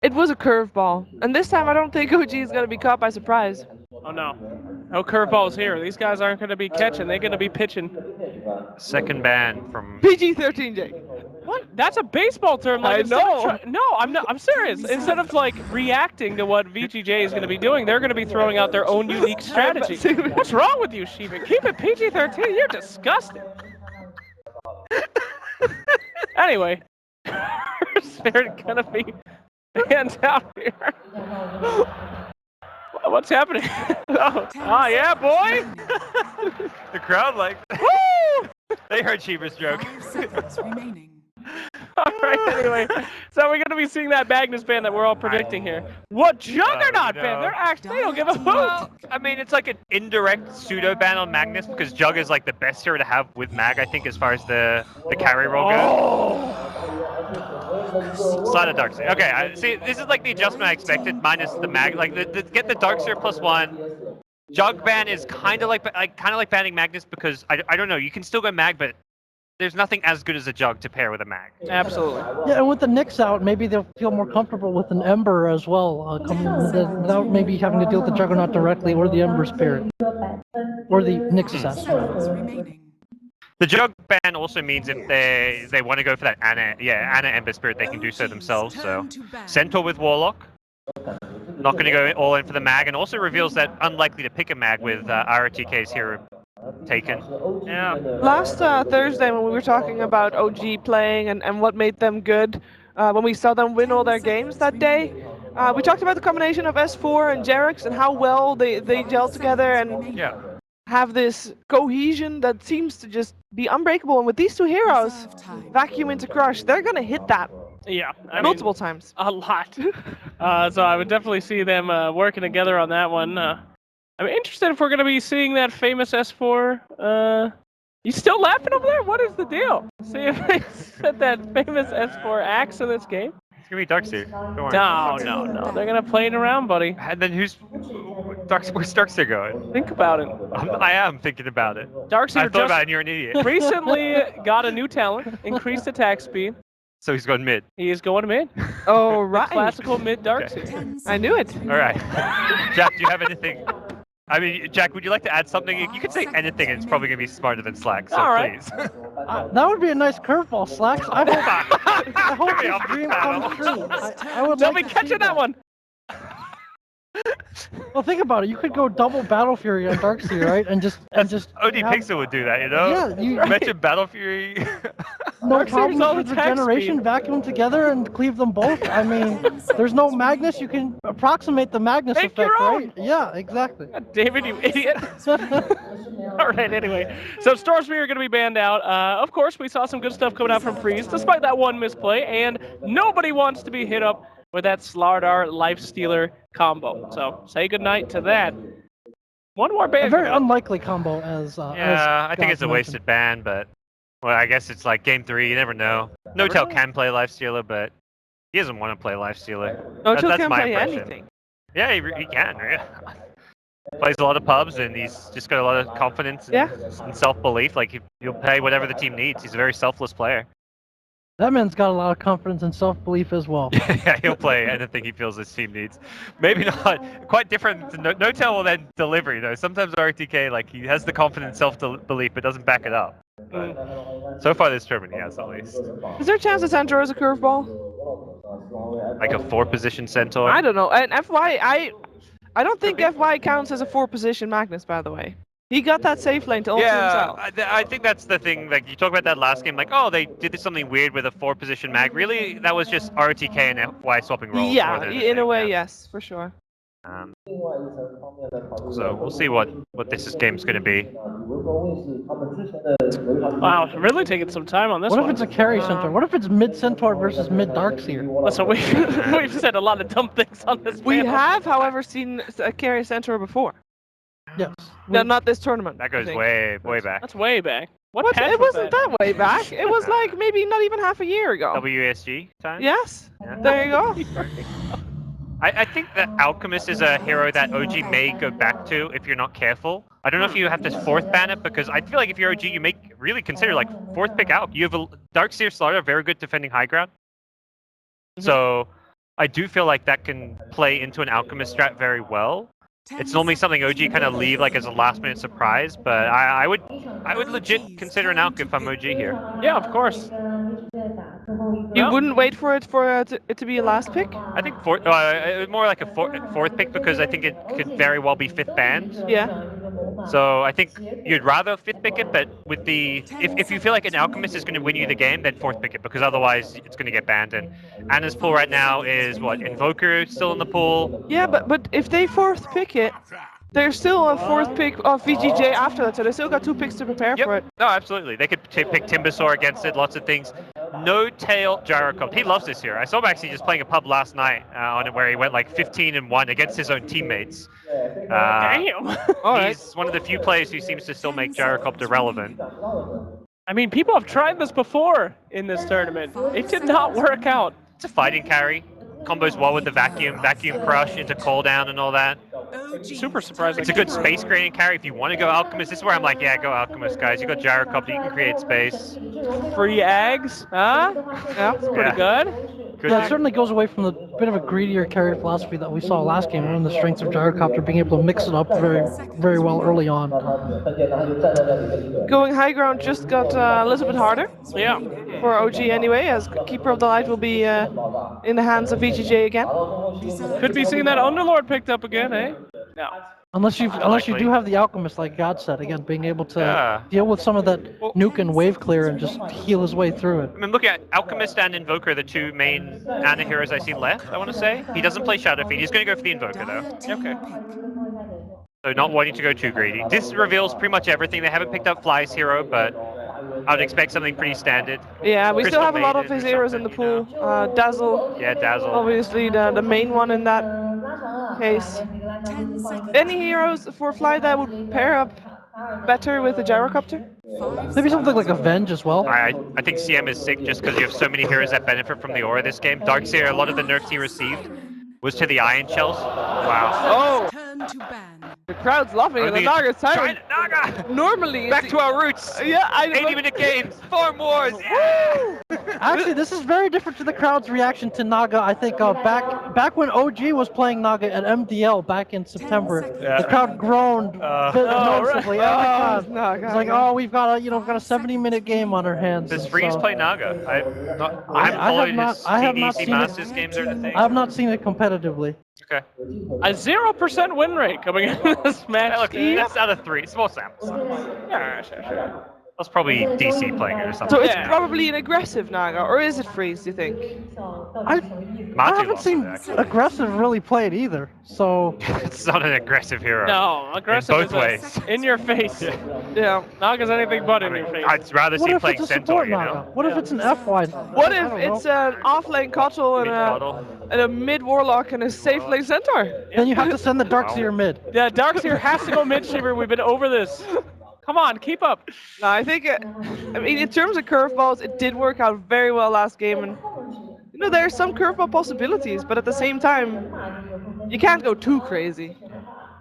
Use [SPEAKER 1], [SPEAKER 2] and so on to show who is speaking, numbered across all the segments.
[SPEAKER 1] It was a curveball, and this time I don't think OG is going to be caught by surprise.
[SPEAKER 2] Oh no. No curveballs here. These guys aren't going to be catching. They're going to be pitching.
[SPEAKER 3] Second ban from
[SPEAKER 1] PG-13, Jake.
[SPEAKER 2] What? That's a baseball term. Like,
[SPEAKER 1] I know.
[SPEAKER 2] No, I'm not. I'm serious. Instead of like reacting to what VGJ is going to be doing, they're going to be throwing out their own unique strategy. What's wrong with you, Shiva? Keep it PG-13. You're disgusting. Anyway, they're going to be banned out here. What's happening? Oh yeah, boy!
[SPEAKER 3] the crowd, like,
[SPEAKER 2] Woo!
[SPEAKER 3] they heard Shiva's joke.
[SPEAKER 2] All right, anyway, so we're going to be seeing that Magnus ban that we're all predicting here. What Juggernaut ban? They don't give a hoot.
[SPEAKER 3] Well, I mean, it's like an indirect pseudo ban on Magnus because Jug is like the best hero to have with Mag, I think, as far as the carry roll goes. Slide of Darkseer. Okay, see, this is like the adjustment I expected, minus the Mag. Like, get the Darkseer +1. Jug ban is kind of like banning Magnus because I don't know. You can still go Mag, but there's nothing as good as a Jug to pair with a Mag.
[SPEAKER 2] Absolutely.
[SPEAKER 4] Yeah, and with the Nyx out, maybe they'll feel more comfortable with an Ember as well, without maybe having to deal with the Juggernaut directly or the Ember Spirit, or the Nyx assassin.
[SPEAKER 3] The Jug ban also means if they want to go for that Ana Ember Spirit, they can do so themselves. So Centaur with Warlock, not going to go all in for the Mag, and also reveals that unlikely to pick a Mag with RTK's hero taken.
[SPEAKER 2] Yeah.
[SPEAKER 1] Last Thursday when we were talking about OG playing and what made them good, when we saw them win all their games that day, we talked about the combination of S4 and Jerix and how well they gel together and have this cohesion that seems to just be unbreakable. And with these two heroes, Vacuum into Crush, they're going to hit that multiple times.
[SPEAKER 2] A lot. So I would definitely see them working together on that one. I'm interested if we're going to be seeing that famous S4. You still laughing over there? What is the deal? See if they set that famous S4 axe in this game?
[SPEAKER 3] It's going to be Darkseer. Don't worry.
[SPEAKER 2] No. They're going to play it around, buddy.
[SPEAKER 3] And then where's Darkseer going?
[SPEAKER 2] Think about it.
[SPEAKER 3] I am thinking about it.
[SPEAKER 2] Darkseer
[SPEAKER 3] I thought about it and you're an idiot.
[SPEAKER 2] Recently got a new talent, increased attack speed.
[SPEAKER 3] So he's going mid.
[SPEAKER 2] He is going mid.
[SPEAKER 1] Oh, right.
[SPEAKER 2] Classical mid Darkseer.
[SPEAKER 1] Okay. I knew it.
[SPEAKER 3] All right. Jack, do you have anything? I mean, Jack, would you like to add something? You could say anything, and it's probably going to be smarter than Slack, so please.
[SPEAKER 4] That would be a nice curveball, Slacks. I hope this dream comes true. I would
[SPEAKER 2] They'll
[SPEAKER 4] like
[SPEAKER 2] be
[SPEAKER 4] to
[SPEAKER 2] catching that one.
[SPEAKER 4] Well, think about it. You could go double Battle Fury on Darkseer, right? And just
[SPEAKER 3] OD Pixel would do that, you know?
[SPEAKER 4] Yeah, you
[SPEAKER 3] mentioned Battle Fury.
[SPEAKER 4] No problems with regeneration, vacuum together and cleave them both. I mean, there's no Magnus. You can approximate the Magnus
[SPEAKER 2] Make
[SPEAKER 4] effect,
[SPEAKER 2] your own.
[SPEAKER 4] right? Yeah, exactly.
[SPEAKER 2] God, David, you idiot. All right, anyway. So StarSeries are going to be banned out. Of course, we saw some good stuff coming out from Freeze, despite that one misplay, and nobody wants to be hit up with that StarLadder Lifestealer combo. So say goodnight to that. One more ban.
[SPEAKER 4] A very unlikely combo as
[SPEAKER 3] I think it's a wasted ban, but well, I guess it's like game 3. You never know. No-Tail can play Lifestealer, but he doesn't want to play Lifestealer.
[SPEAKER 1] No-Tail
[SPEAKER 3] That's
[SPEAKER 1] can
[SPEAKER 3] my
[SPEAKER 1] play
[SPEAKER 3] impression.
[SPEAKER 1] anything.
[SPEAKER 3] Yeah, he can. Yeah. Plays a lot of pubs, and he's just got a lot of confidence and self-belief. Like he'll play whatever the team needs. He's a very selfless player.
[SPEAKER 4] That man's got a lot of confidence and self-belief as well.
[SPEAKER 3] Yeah, he'll play anything he feels his team needs. Maybe not. Quite different. No-Tail will then deliver, you know. Sometimes RTK, like, he has the confidence, self-belief, but doesn't back it up. So far this tournament, he has at least.
[SPEAKER 1] Is there a chance that Centaur is a curveball?
[SPEAKER 3] Like a 4-position Centaur?
[SPEAKER 1] I don't know. And FY, I don't think FY counts as a 4-position Magnus, by the way. He got that safe lane to ult himself.
[SPEAKER 3] I think that's the thing. Like, you talk about that last game, like, oh, they did something weird with a 4-position mag. Really, that was just RTK and FY swapping roles.
[SPEAKER 1] Yeah, in a way, yes, for sure.
[SPEAKER 3] So we'll see what this game's going to be.
[SPEAKER 2] Wow, really taking some time on this one.
[SPEAKER 4] What if it's a carry Centaur? What if it's mid Centaur versus mid Darkseer?
[SPEAKER 2] Listen, we've said a lot of dumb things on this
[SPEAKER 1] We
[SPEAKER 2] panel.
[SPEAKER 1] have, however, seen a carry Centaur before.
[SPEAKER 4] Yes.
[SPEAKER 1] No, not this tournament.
[SPEAKER 3] That goes way back.
[SPEAKER 2] That's way back.
[SPEAKER 1] What? It wasn't that way back. It was like maybe not even half a year ago.
[SPEAKER 3] WSG time?
[SPEAKER 1] Yes.
[SPEAKER 3] Yeah.
[SPEAKER 1] There you go.
[SPEAKER 3] I think that Alchemist is a hero that OG may go back to if you're not careful. I don't know if you have to 4th ban it, because I feel like if you're OG, you may really consider like 4th pick out. You have a Darkseer StarLadder, very good defending high ground. So I do feel like that can play into an Alchemist strat very well. It's normally something OG kind of leave like as a last-minute surprise, but I would legit consider an Alch if I'm OG here.
[SPEAKER 2] Yeah, of course.
[SPEAKER 1] You
[SPEAKER 2] Well,
[SPEAKER 1] wouldn't wait for it to be a last pick?
[SPEAKER 3] I think more like a fourth pick because I think it could very well be fifth banned.
[SPEAKER 1] Yeah.
[SPEAKER 3] So I think you'd rather fifth pick it, but with the if you feel like an Alchemist is going to win you the game, then fourth pick it because otherwise it's going to get banned. And Anna's pool right now is what, Invoker still in the pool.
[SPEAKER 1] Yeah, but if they fourth pick it, there's still a fourth pick of VGJ after that, so they still got 2 picks to prepare for it.
[SPEAKER 3] No, absolutely. They could pick Timbersaw against it, lots of things. No tail Gyrocopter. He loves this hero. I saw him actually just playing a pub last night on it where he went like 15-1 against his own teammates.
[SPEAKER 2] damn.
[SPEAKER 3] He's one of the few players who seems to still make Gyrocopter relevant.
[SPEAKER 2] I mean, people have tried this before in this tournament. It did not work out.
[SPEAKER 3] It's a fighting carry. Combos well with the vacuum crush into cooldown and all that.
[SPEAKER 2] Super surprising.
[SPEAKER 3] It's a good space creating carry if you want to go Alchemist. This is where I'm like, yeah, go Alchemist, guys. You got Gyrocopter, you can create space.
[SPEAKER 2] Free Ags, huh? Yeah, pretty good.
[SPEAKER 4] Yeah, it certainly goes away from the bit of a greedier carry philosophy that we saw last game, one of the strengths of Gyrocopter being able to mix it up very, very well early on.
[SPEAKER 1] Going high ground just got a little bit harder.
[SPEAKER 2] Yeah.
[SPEAKER 1] For OG anyway, as Keeper of the Light will be in the hands of VGJ again.
[SPEAKER 2] Could be seeing that Underlord picked up again, eh? No.
[SPEAKER 4] Unless you do have the Alchemist, like God said, again, being able to
[SPEAKER 3] Yeah.
[SPEAKER 4] deal with some of that nuke and wave clear and just heal his way through it.
[SPEAKER 3] I mean, look at Alchemist and Invoker, the two main Anna heroes I see left, I want to say. He doesn't play Shadow Fiend. He's going to go for the Invoker, though.
[SPEAKER 2] Okay.
[SPEAKER 3] So not wanting to go too greedy. This reveals pretty much everything. They haven't picked up Fly's hero, but I would expect something pretty standard.
[SPEAKER 1] Yeah, we still
[SPEAKER 3] Crystal
[SPEAKER 1] have a lot of
[SPEAKER 3] Maiden
[SPEAKER 1] his
[SPEAKER 3] or
[SPEAKER 1] heroes in the
[SPEAKER 3] something,
[SPEAKER 1] pool. Dazzle,
[SPEAKER 3] Yeah, Dazzle.
[SPEAKER 1] obviously the main one in that case. Any heroes for Fly that would pair up better with the Gyrocopter?
[SPEAKER 4] Maybe something like Avenge as well.
[SPEAKER 3] I think CM is sick just because you have so many heroes that benefit from the aura this game. Darkseer, a lot of the nerfs he received was to the Iron Shells. Wow.
[SPEAKER 1] Oh! The crowd's loving it. The Naga's tired.
[SPEAKER 3] Naga!
[SPEAKER 1] Normally,
[SPEAKER 3] Back to our roots!
[SPEAKER 1] yeah,
[SPEAKER 3] 80-minute games, Farm Wars! Yeah!
[SPEAKER 4] Actually, this is very different to the crowd's reaction to Naga. I think back when OG was playing Naga at MDL back in September, the crowd groaned noticeably every time.
[SPEAKER 1] Naga.
[SPEAKER 4] It's like, oh, we've got a 70-minute game on our hands.
[SPEAKER 3] Does Freeze
[SPEAKER 4] so-
[SPEAKER 3] play Naga? I haven't
[SPEAKER 4] I have
[SPEAKER 3] followed
[SPEAKER 4] not-
[SPEAKER 3] his
[SPEAKER 4] I have not
[SPEAKER 3] TDC
[SPEAKER 4] seen it.
[SPEAKER 3] Masters games or anything.
[SPEAKER 4] I have not seen it competitively.
[SPEAKER 3] Okay.
[SPEAKER 2] A 0% win rate coming into this match.
[SPEAKER 3] Look, that's out of 3. Small sample size.
[SPEAKER 2] Yeah, sure.
[SPEAKER 3] That's probably DC playing it or something.
[SPEAKER 1] So it's
[SPEAKER 2] Yeah.
[SPEAKER 1] probably an aggressive Naga, or is it Freeze, do you think?
[SPEAKER 4] I
[SPEAKER 3] Matu
[SPEAKER 4] haven't
[SPEAKER 3] lost
[SPEAKER 4] seen
[SPEAKER 3] it, actually.
[SPEAKER 4] aggressive really play it either. So
[SPEAKER 3] It's not an aggressive hero.
[SPEAKER 2] No, aggressive
[SPEAKER 3] In both
[SPEAKER 2] is
[SPEAKER 3] ways.
[SPEAKER 2] in your face.
[SPEAKER 1] Yeah.
[SPEAKER 2] Naga's anything but in your face.
[SPEAKER 3] I'd rather
[SPEAKER 4] what
[SPEAKER 3] see him
[SPEAKER 4] if
[SPEAKER 3] playing
[SPEAKER 4] it's a
[SPEAKER 3] Centaur,
[SPEAKER 4] support
[SPEAKER 3] you
[SPEAKER 4] Naga?
[SPEAKER 3] know?
[SPEAKER 4] What if it's an F wide?
[SPEAKER 1] What if it's an off-lane Cottle and
[SPEAKER 3] Mid-Coddle.
[SPEAKER 1] a mid-Warlock and a safe-lane Centaur?
[SPEAKER 4] Then you have to send the Darkseer mid.
[SPEAKER 2] Yeah, Darkseer has to go mid-shiver. We've been over this. Come on, keep up.
[SPEAKER 1] No, I think, I mean, in terms of curveballs, it did work out very well last game, and there are some curveball possibilities, but at the same time, you can't go too crazy.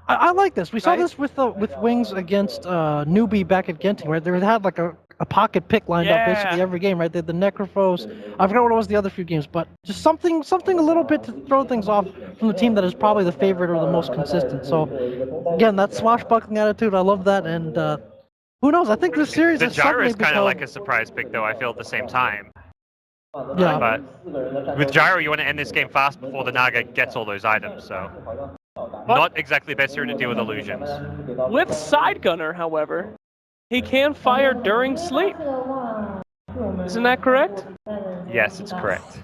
[SPEAKER 4] I like this. We saw
[SPEAKER 1] Right?
[SPEAKER 4] this with Wings against Newbie back at Genting, right? They had like a pocket pick lined up
[SPEAKER 2] Yeah.
[SPEAKER 4] basically every game, right? They had the Necrophos. I forgot what it was the other few games, but just something a little bit to throw things off from the team that is probably the favorite or the most consistent. So again, that swashbuckling attitude, I love that, and who knows? I think this series
[SPEAKER 3] The
[SPEAKER 4] has
[SPEAKER 3] Gyro
[SPEAKER 4] suddenly
[SPEAKER 3] is kind of
[SPEAKER 4] become-
[SPEAKER 3] like a surprise pick, though, I feel, at the same time.
[SPEAKER 4] yeah.
[SPEAKER 3] But with Gyro, you want to end this game fast before the Naga gets all those items, so... Not exactly best here to deal with illusions.
[SPEAKER 2] With Side Gunner, however, he can fire during sleep. Isn't that correct?
[SPEAKER 3] Yes, it's correct.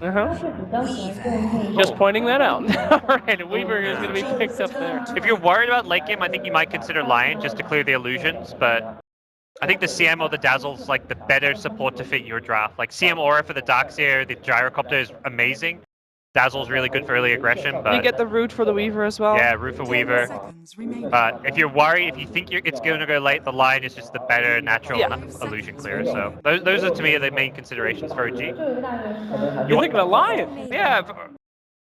[SPEAKER 2] Just pointing that out. All right, Weaver is going to be picked up there.
[SPEAKER 3] If you're worried about late game, I think you might consider Lion just to clear the illusions, but I think the CM or the Dazzle's like the better support to fit your draft. Like CM Aura for the Darkseer, the Gyrocopter is amazing. Dazzle's really good for early aggression, but
[SPEAKER 1] You get the root for the Weaver as well.
[SPEAKER 3] yeah, Roof of Weaver. But if you're worried, if you think it's going to go late, the Lion is just the better natural illusion clearer. So those are to me the main considerations for OG.
[SPEAKER 2] You're thinking of Lion.
[SPEAKER 3] Yeah,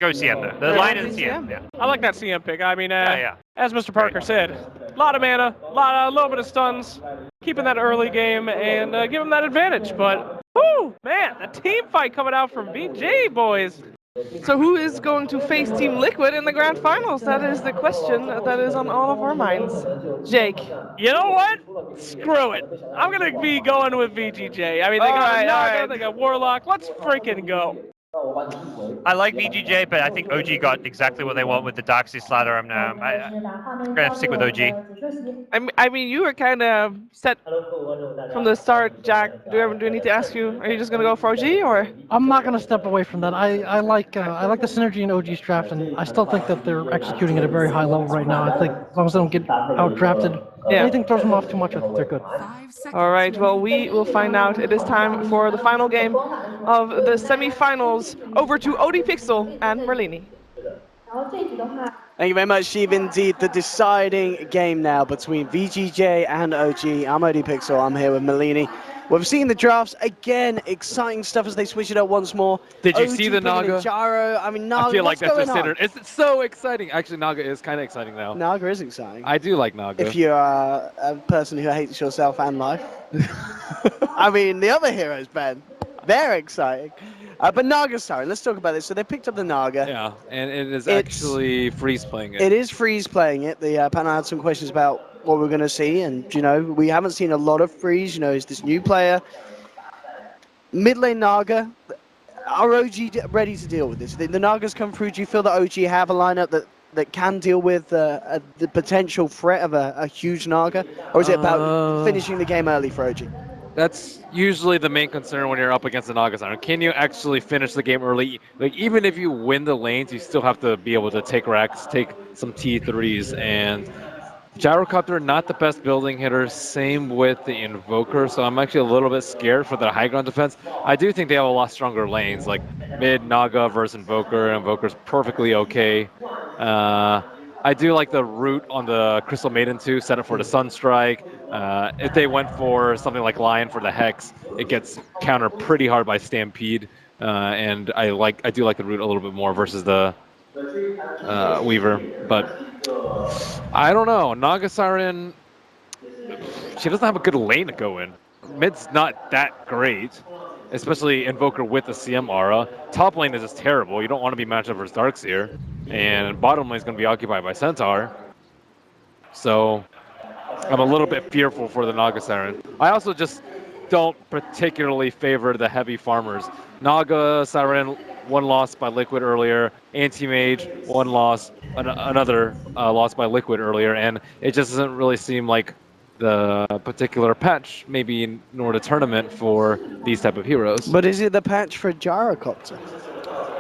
[SPEAKER 3] go CM though. The Lion and CM. Yeah.
[SPEAKER 2] I like that CM pick. I mean,
[SPEAKER 3] Yeah.
[SPEAKER 2] as Mr. Parker said, a lot of mana, a little bit of stuns, keeping that early game and give him that advantage. But, whoo, man, the team fight coming out from VG, boys.
[SPEAKER 1] So who is going to face Team Liquid in the grand finals? That is the question that is on all of our minds. Jake.
[SPEAKER 2] You know what? Screw it. I'm going to be going with VGJ. I mean, they got a Naga, they got Warlock. Let's freaking go.
[SPEAKER 3] I like VGJ, but I think OG got exactly what they want with the Darkseid ladder. I'm gonna stick with OG.
[SPEAKER 1] I mean, you were kind of set from the start, Jack. Do I need to ask you? Are you just gonna go for OG or?
[SPEAKER 4] I'm not going to step away from that. I like the synergy in OG's draft, and I still think that they're executing at a very high level right now. I think as long as they don't get out drafted, anything throws them off too much, I think they're good.
[SPEAKER 1] All right. Well, we will find out. It is time for the final game of the semifinals. Over to OD Pixel and Merlini.
[SPEAKER 5] Thank you very much, Steve. Indeed, the deciding game now between VGJ and OG. I'm OD Pixel. I'm here with Merlini. We've seen the drafts again. Exciting stuff as they switch it up once more.
[SPEAKER 6] Did you
[SPEAKER 5] OG
[SPEAKER 6] see the
[SPEAKER 5] bringing in
[SPEAKER 6] Naga?
[SPEAKER 5] Gyro. I mean, Naga.
[SPEAKER 6] I feel like
[SPEAKER 5] what's
[SPEAKER 6] that's
[SPEAKER 5] going
[SPEAKER 6] considered.
[SPEAKER 5] on?
[SPEAKER 6] It's so exciting. Actually, Naga is kind of exciting now.
[SPEAKER 5] Naga is exciting.
[SPEAKER 6] I do like Naga.
[SPEAKER 5] If you're a person who hates yourself and life. I mean, the other heroes, Ben, they're exciting. But Naga's sorry. Let's talk about this. So they picked up the Naga.
[SPEAKER 6] Yeah, and it is actually Freeze playing it.
[SPEAKER 5] It is Freeze playing it. The panel had some questions about what we're going to see, and you know, we haven't seen a lot of Freeze. You know, is this new player? Mid lane Naga, are OG ready to deal with this? The Nagas come through. Do you feel that OG have a lineup that can deal with the potential threat of a huge Naga, or is it about finishing the game early for OG?
[SPEAKER 6] That's usually the main concern when you're up against the Naga Siren. Can you actually finish the game early? Like, even if you win the lanes, you still have to be able to take racks, take some T3s, and Gyrocopter, not the best building hitter, same with the Invoker, so I'm actually a little bit scared for the high ground defense. I do think they have a lot stronger lanes, like mid Naga versus Invoker. Invoker's perfectly okay. I do like the route on the Crystal Maiden too, set up for the Sunstrike. If they went for something like Lion for the Hex, it gets countered pretty hard by Stampede, and I do like the route a little bit more versus the Weaver, but I don't know. Naga Siren, she doesn't have a good lane to go in. Mid's not that great, especially Invoker with the CM aura. Top lane is just terrible. You don't want to be matched up versus Darkseer. And bottom lane is going to be occupied by Centaur. So I'm a little bit fearful for the Naga Siren. I also just don't particularly favor the heavy farmers. Naga Siren, one loss by Liquid earlier. Anti-Mage, one loss, another loss by Liquid earlier, and it just doesn't really seem like the particular patch, maybe nor the tournament for these type of heroes.
[SPEAKER 5] But is it the patch for Gyrocopter?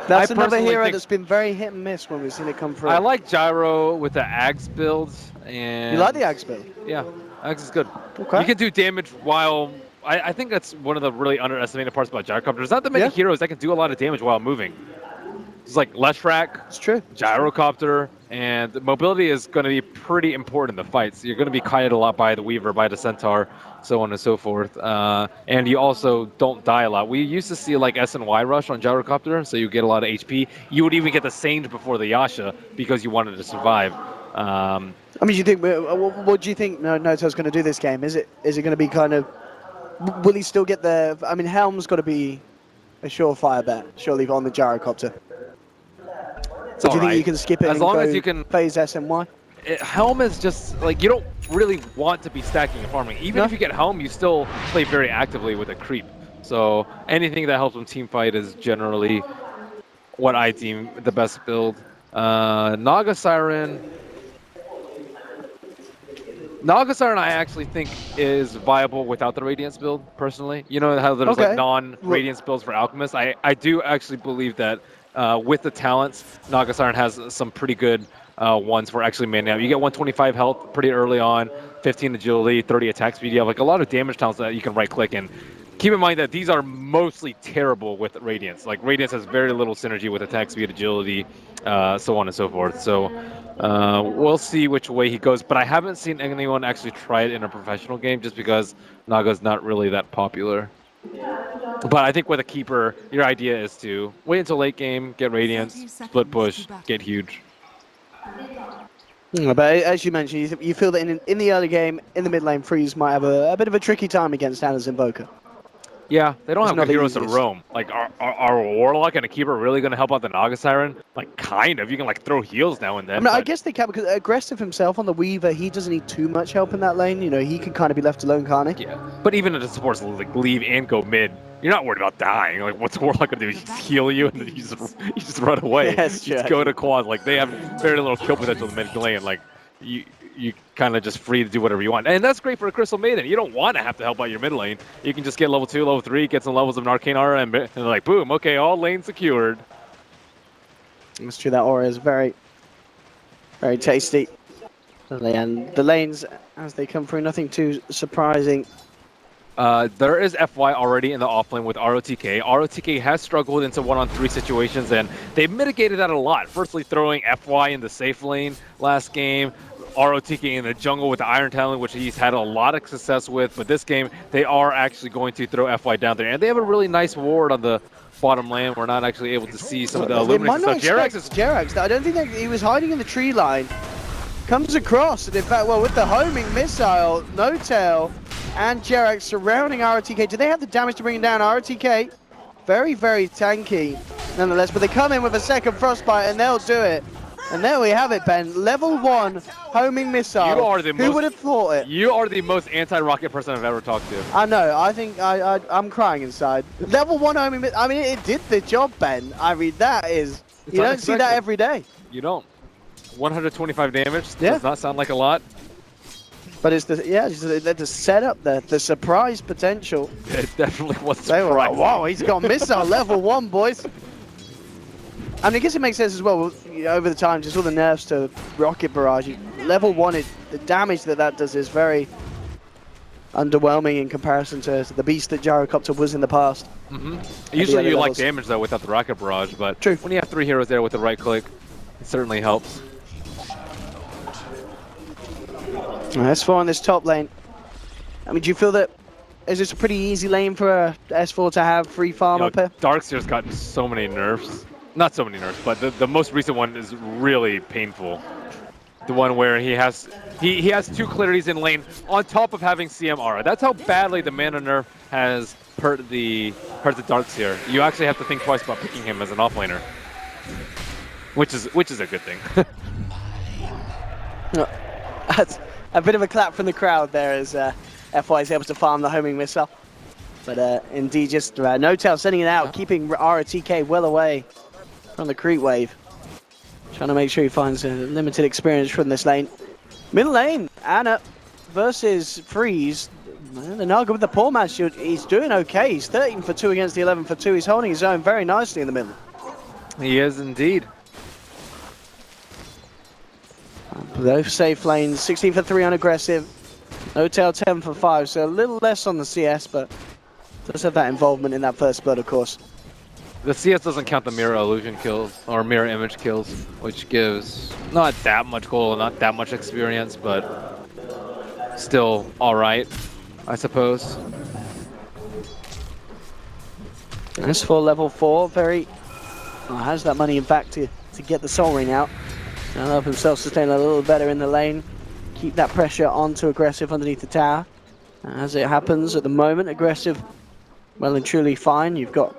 [SPEAKER 5] That's another hero that's been very hit and miss when we've seen it come through.
[SPEAKER 6] I like Gyro with the Axe build, and
[SPEAKER 5] you like the Axe build?
[SPEAKER 6] Yeah, Axe is good.
[SPEAKER 5] Okay.
[SPEAKER 6] You can do damage while. I think that's one of the really underestimated parts about Gyrocopter. There's not that many heroes that can do a lot of damage while moving. It's like Leshrac,
[SPEAKER 5] it's true.
[SPEAKER 6] Gyrocopter, and mobility is going to be pretty important in the fights. You're going to be kited a lot by the Weaver, by the Centaur, so on and so forth. And you also don't die a lot. We used to see like S and Y rush on Gyrocopter, so you get a lot of HP. You would even get the Sage before the Yasha because you wanted to survive.
[SPEAKER 5] I mean, do you think? What do you think Noto's going to do this game? Is it going to be kind of? Will he still get the? I mean, Helm's got to be a surefire bet, surely, on the Gyrocopter. So do you think you can skip it
[SPEAKER 6] as long as you can
[SPEAKER 5] phase SMY?
[SPEAKER 6] Helm is just like, you don't really want to be stacking and farming. Even if you get Helm, you still play very actively with a creep. So anything that helps them team fight is generally what I deem the best build. Naga Siren I actually think is viable without the Radiance build, personally. You know how there's like non-Radiance builds for Alchemists? I do actually believe that with the talents, Naga Siren has some pretty good ones for actually manning out. You get 125 health pretty early on, 15 agility, 30 attack speed. You have like a lot of damage talents that you can right-click in. Keep in mind that these are mostly terrible with Radiance. Like, Radiance has very little synergy with attack speed, agility, so on and so forth. So we'll see which way he goes. But I haven't seen anyone actually try it in a professional game just because Naga's not really that popular. But I think with a keeper, your idea is to wait until late game, get Radiance, split push, get huge.
[SPEAKER 5] But as you mentioned, you feel that in the early game, in the mid lane, Freeze might have a bit of a tricky time against Hannah's Invoker.
[SPEAKER 6] Yeah, they don't
[SPEAKER 5] It's
[SPEAKER 6] have
[SPEAKER 5] not
[SPEAKER 6] good
[SPEAKER 5] the
[SPEAKER 6] heroes to
[SPEAKER 5] easiest.
[SPEAKER 6] roam. Like, are Warlock and a Keeper really going to help out the Naga Siren? Like, kind of. You can, like, throw heals now and
[SPEAKER 5] I
[SPEAKER 6] then.
[SPEAKER 5] mean, I
[SPEAKER 6] but-
[SPEAKER 5] guess they can, because aggressive himself on the Weaver, he doesn't need too much help in that lane. You know, he can kind of be left alone, can't he?
[SPEAKER 6] Yeah, but even if the supports like leave and go mid, you're not worried about dying. Like, what's Warlock gonna do? Just heal you and then you just run away.
[SPEAKER 5] Yeah, that's
[SPEAKER 6] you just
[SPEAKER 5] true.
[SPEAKER 6] go to quad. Like, they have very little kill potential in the mid lane. Like, you kind of just free to do whatever you want, and that's great for a Crystal Maiden. You don't want to have to help out your mid lane. You can just get level 2, level 3, get some levels of an Arcane Aura, and like, boom, okay, all lanes secured.
[SPEAKER 5] It's true, that aura is very, very tasty. And the lanes, as they come through, nothing too surprising.
[SPEAKER 6] There is FY already in the offlane with ROTK. ROTK has struggled into 1-on-3 situations, and they mitigated that a lot. Firstly, throwing FY in the safe lane last game, ROTK in the jungle with the Iron Talon, which he's had a lot of success with. But this game, they are actually going to throw FY down there, and they have a really nice ward on the bottom lane. We're not actually able to see some of the
[SPEAKER 5] They
[SPEAKER 6] illumination
[SPEAKER 5] might not
[SPEAKER 6] stuff.
[SPEAKER 5] expect Jerax. I don't think that he was hiding in the tree line. Comes across, and in fact, well, with the homing missile, No Tail and Jerax surrounding ROTK. Do they have the damage to bring down ROTK? Very, very tanky, nonetheless. But they come in with a second Frostbite, and they'll do it. And there we have it, Ben. Level 1 homing missile.
[SPEAKER 6] You are the
[SPEAKER 5] Who would have thought it?
[SPEAKER 6] You are the most anti-rocket person I've ever talked to.
[SPEAKER 5] I know. I think I'm crying inside. Level 1 homing missile. I mean, it did the job, Ben. I mean, that is. You don't see that every day.
[SPEAKER 6] You don't. 125 damage
[SPEAKER 5] Yeah.
[SPEAKER 6] does not sound like a lot.
[SPEAKER 5] But it's the setup, the surprise potential.
[SPEAKER 6] It definitely was
[SPEAKER 5] They were like,
[SPEAKER 6] surprising.
[SPEAKER 5] whoa, he's got missile level 1, boys. I mean, I guess it makes sense as well. You know, over the time, just all the nerfs to rocket barrage. Level 1, the damage that does is very underwhelming in comparison to the beast that Gyrocopter was in the past.
[SPEAKER 6] Usually
[SPEAKER 5] other
[SPEAKER 6] you like
[SPEAKER 5] levels.
[SPEAKER 6] damage though without the rocket barrage, but
[SPEAKER 5] True.
[SPEAKER 6] when you have 3 heroes there with the right click, it certainly helps.
[SPEAKER 5] S4 on this top lane. I mean, do you feel that is this a pretty easy lane for S4 to have free farm up here?
[SPEAKER 6] Darkseer's gotten so many nerfs. Not so many nerfs, but the most recent one is really painful. The one where he has 2 clarities in lane on top of having CM Aura. That's how badly the mana nerf has hurt the Darkseer. You actually have to think twice about picking him as an offlaner, which is a good thing.
[SPEAKER 5] That's a bit of a clap from the crowd there as FY is able to farm the homing missile. But indeed, just No Tail sending it out, keeping ROTK well away from the creep wave. Trying to make sure he finds a limited experience from this lane. Middle lane, Anna versus Freeze. The Naga with the poor man shield, he's doing okay. He's 13 for 2 against the 11 for 2. He's holding his own very nicely in the middle.
[SPEAKER 6] He is indeed.
[SPEAKER 5] Both safe lanes, 16 for 3 on aggressive. No Tail 10 for 5, so a little less on the CS, but does have that involvement in that first blood, of course.
[SPEAKER 6] The CS doesn't count the mirror illusion kills or mirror image kills, which gives not that much gold, not that much experience, but still alright, I suppose.
[SPEAKER 5] That's for level 4, very... Well, has that money, in fact, to get the Soul Ring out. And help himself sustain a little better in the lane. Keep that pressure onto aggressive underneath the tower. As it happens at the moment, aggressive well and truly fine. You've got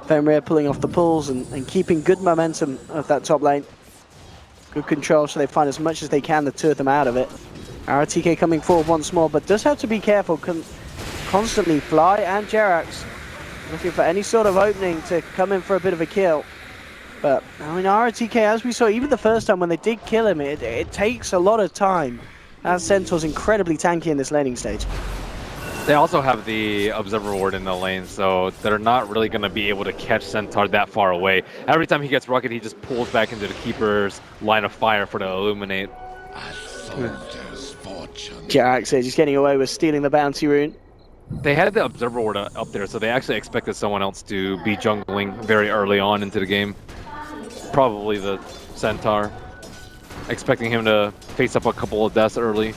[SPEAKER 5] Fenrir pulling off the pulls and keeping good momentum of that top lane. Good control, so they find as much as they can, the 2 of them out of it. RTK coming forward once more, but does have to be careful. Constantly Fly and Jerax looking for any sort of opening to come in for a bit of a kill. But, I mean, RTK, as we saw, even the first time when they did kill him, it takes a lot of time. That Centaur's incredibly tanky in this laning stage.
[SPEAKER 6] They also have the Observer Ward in the lane, so they're not really going to be able to catch Centaur that far away. Every time he gets rocket, he just pulls back into the Keeper's line of fire for the Illuminate.
[SPEAKER 5] Jerax is just getting away with stealing the bounty rune.
[SPEAKER 6] They had the Observer Ward up there, so they actually expected someone else to be jungling very early on into the game. Probably the Centaur, expecting him to face up a couple of deaths early.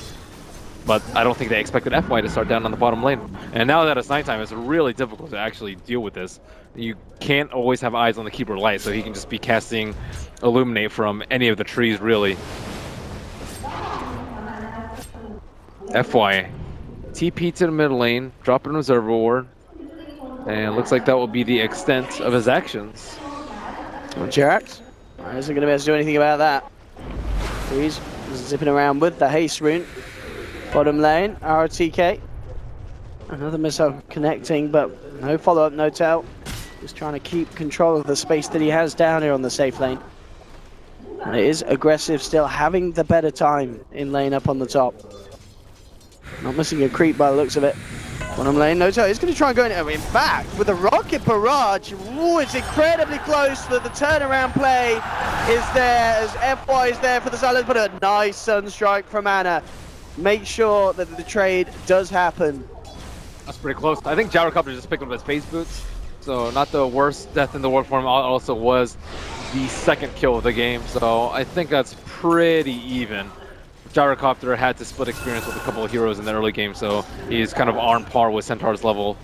[SPEAKER 6] But I don't think they expected FY to start down on the bottom lane. And now that it's nighttime, it's really difficult to actually deal with this. You can't always have eyes on the Keeper Light, so he can just be casting Illuminate from any of the trees, really. FY, TP to the mid lane, drop an Observer Ward. And it looks like that will be the extent of his actions.
[SPEAKER 5] Jerax isn't going to be able to do anything about that. He's zipping around with the haste rune. Bottom lane, RTK. Another missile connecting, but no follow-up, no tell. Just trying to keep control of the space that he has down here on the safe lane. And it is aggressive still, having the better time in lane up on the top. Not missing a creep by the looks of it. Bottom lane, no tell. He's going to try and go in fact, with a rocket barrage. Ooh, it's incredibly close that the turnaround play is there as FY is there for the silence, but a nice sunstrike from Anna. Make sure that the trade does happen.
[SPEAKER 6] That's pretty close. I think Gyrocopter just picked up his face boots. So not the worst death in the world for him. Also was the second kill of the game. So I think that's pretty even. Gyrocopter had to split experience with a couple of heroes in the early game, so he's kind of on par with Centaur's level.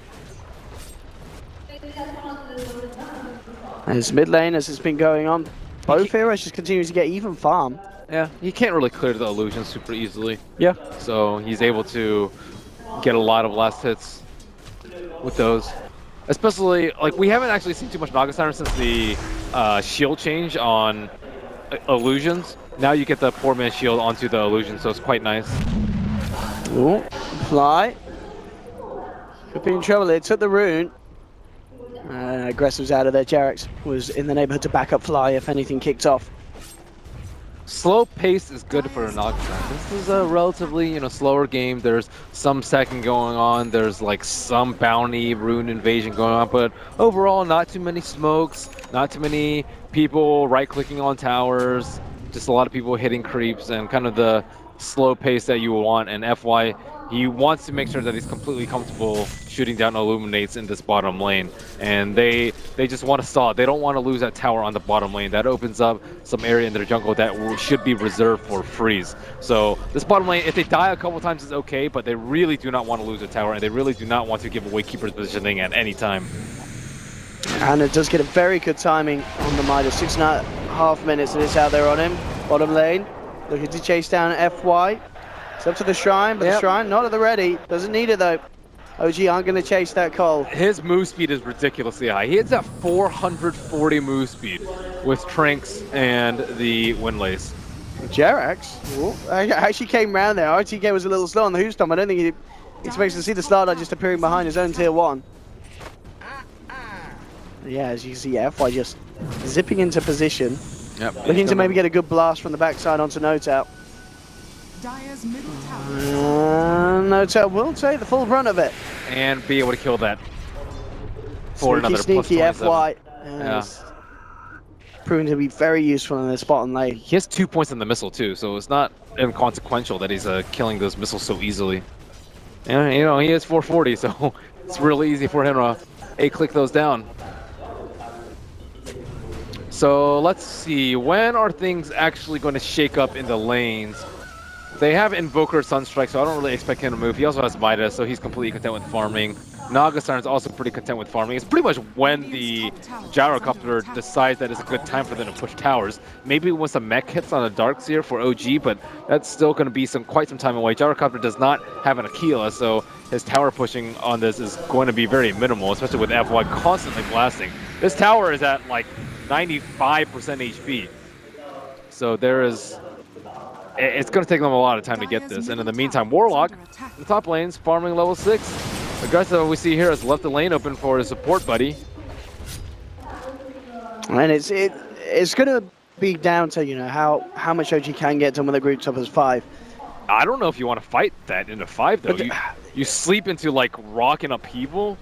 [SPEAKER 5] As mid lane, as it's been going on, both heroes just continue to get even farm.
[SPEAKER 6] Yeah, he can't really clear the illusion super easily.
[SPEAKER 5] Yeah.
[SPEAKER 6] So he's able to get a lot of last hits with those. Especially, like, we haven't actually seen too much Naga Siren since the shield change on illusions. Now you get the poor man's shield onto the illusion, so it's quite nice.
[SPEAKER 5] Ooh, fly. Could be in trouble. It took the rune. Aggressive's out of there. Jerax was in the neighborhood to back up fly if anything kicked off.
[SPEAKER 6] Slow pace is good for a Naga Siren. This is a relatively, slower game. There's some stacking going on. There's like some bounty, rune invasion going on, but overall, not too many smokes, not too many people right-clicking on towers. Just a lot of people hitting creeps and kind of the slow pace that you want. And FY, he wants to make sure that he's completely comfortable shooting down illuminates in this bottom lane. And they just want to stall it. They don't want to lose that tower on the bottom lane. That opens up some area in their jungle that should be reserved for freeze. So this bottom lane, if they die a couple times, is okay, but they really do not want to lose a tower, and they really do not want to give away keeper's positioning at any time.
[SPEAKER 5] And it does get a very good timing on the Midas. 6.5 minutes it is out there on him. Bottom lane, looking to chase down FY. It's up to the Shrine, but the Shrine not at the ready. Doesn't need it though. OG aren't going to chase that call.
[SPEAKER 6] His move speed is ridiculously high. He hits at 440 move speed with Trinks and the Windlace.
[SPEAKER 5] Jerax actually came round there. RTK was a little slow on the Hoostomp. I don't think he expects to see the StarLadder just appearing behind his own tier 1. Yeah, as you can see, FY just zipping into position.
[SPEAKER 6] Yep.
[SPEAKER 5] Looking to maybe get a good blast from the backside onto No-Tell. No-Tell will take the full brunt of it.
[SPEAKER 6] And be able to kill that for
[SPEAKER 5] Sneaky,
[SPEAKER 6] another
[SPEAKER 5] sneaky
[SPEAKER 6] plus 27.
[SPEAKER 5] FY.
[SPEAKER 6] Yeah.
[SPEAKER 5] Proving to be very useful in this bottom lane.
[SPEAKER 6] He has 2 points in the missile too, so it's not inconsequential that he's killing those missiles so easily. And he has 440, so it's really easy for him to A-click those down. So let's see, when are things actually going to shake up in the lanes? They have Invoker Sunstrike, so I don't really expect him to move. He also has Midas, so he's completely content with farming. Naga Siren's also pretty content with farming. It's pretty much when the Gyrocopter decides that it's a good time for them to push towers. Maybe when some mech hits on a Darkseer for OG, but that's still going to be quite some time away. Gyrocopter does not have an Aquila, so his tower pushing on this is going to be very minimal, especially with FY constantly blasting. This tower is at like 95% HP. So it's going to take them a lot of time to get this. And in the meantime, Warlock, the top lane's farming level 6. Aggressive, we see here, has left the lane open for his support buddy.
[SPEAKER 5] And it's going to be down to, how much OG can get done with a group top as 5.
[SPEAKER 6] I don't know if you want to fight that into 5, though. You sleep into, like, rock and upheaval.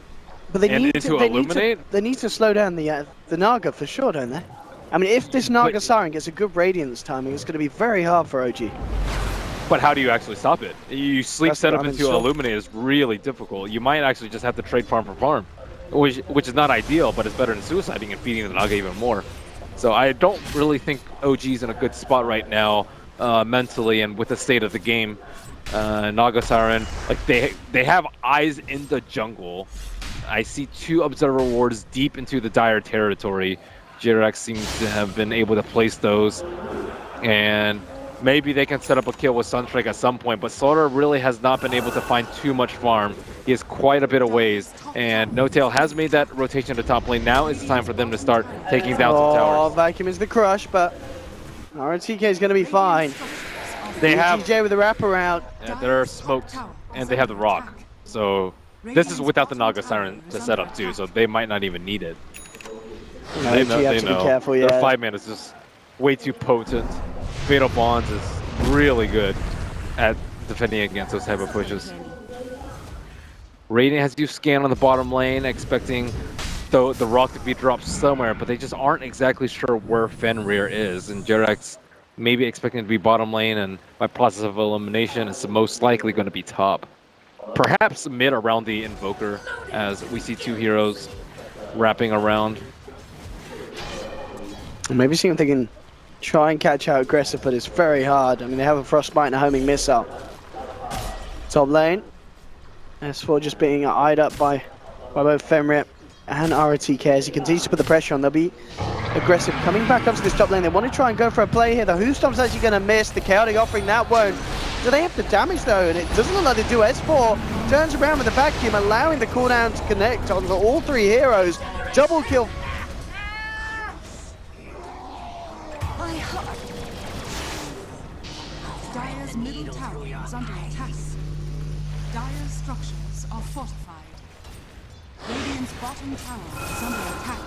[SPEAKER 5] But they need
[SPEAKER 6] to illuminate?
[SPEAKER 5] They need to slow down the Naga for sure, don't they? I mean, if this Naga Siren gets a good Radiance timing, it's going to be very hard for OG.
[SPEAKER 6] But how do you actually stop it? You sleep setup into illuminate is really difficult. You might actually just have to trade farm for farm, which is not ideal, but it's better than suiciding and feeding the Naga even more. So I don't really think OG's in a good spot right now, mentally and with the state of the game. Naga Siren, like they have eyes in the jungle. I see 2 observer wards deep into the dire territory. Jerax seems to have been able to place those, and maybe they can set up a kill with Sunstrike at some point, but StarLadder really has not been able to find too much farm. He is quite a bit of ways, and NoTail has made that rotation to top lane. Now is the time for them to start taking down some towers.
[SPEAKER 5] Vacuum is the crush, but RTK is going to be fine.
[SPEAKER 6] They have
[SPEAKER 5] VGJ with the wraparound.
[SPEAKER 6] Yeah, they're smoked, and they have the rock. So this is without the Naga Siren to set up too, so they might not even need it. They know.
[SPEAKER 5] You have
[SPEAKER 6] They
[SPEAKER 5] to be
[SPEAKER 6] know.
[SPEAKER 5] careful,
[SPEAKER 6] Their
[SPEAKER 5] yeah.
[SPEAKER 6] 5-man is just way too potent. Fatal Bonds is really good at defending against those type of pushes. Radiant has to scan on the bottom lane, expecting the rock to be dropped somewhere, but they just aren't exactly sure where Fenrir is. And Jerax maybe expecting to be bottom lane, and by process of elimination, it's most likely going to be top. Perhaps mid around the Invoker, as we see two heroes wrapping around.
[SPEAKER 5] Maybe see if they can try and catch out aggressive, but it's very hard. I mean, they have a Frostbite and a homing missile. Top lane. S4 just being eyed up by both Fenrir and RTK as he continues to put the pressure on. They'll be aggressive coming back up to this top lane. They want to try and go for a play here. The Whostomp's actually going to miss. The Chaotic offering that won't. Do they have the damage though? And it doesn't look like they do. S4 turns around with the vacuum, allowing the cooldown to connect onto all three heroes. Double kill.
[SPEAKER 7] Dire's middle tower is under attack. Dire's structures are fortified. Radiant's bottom tower is under attack.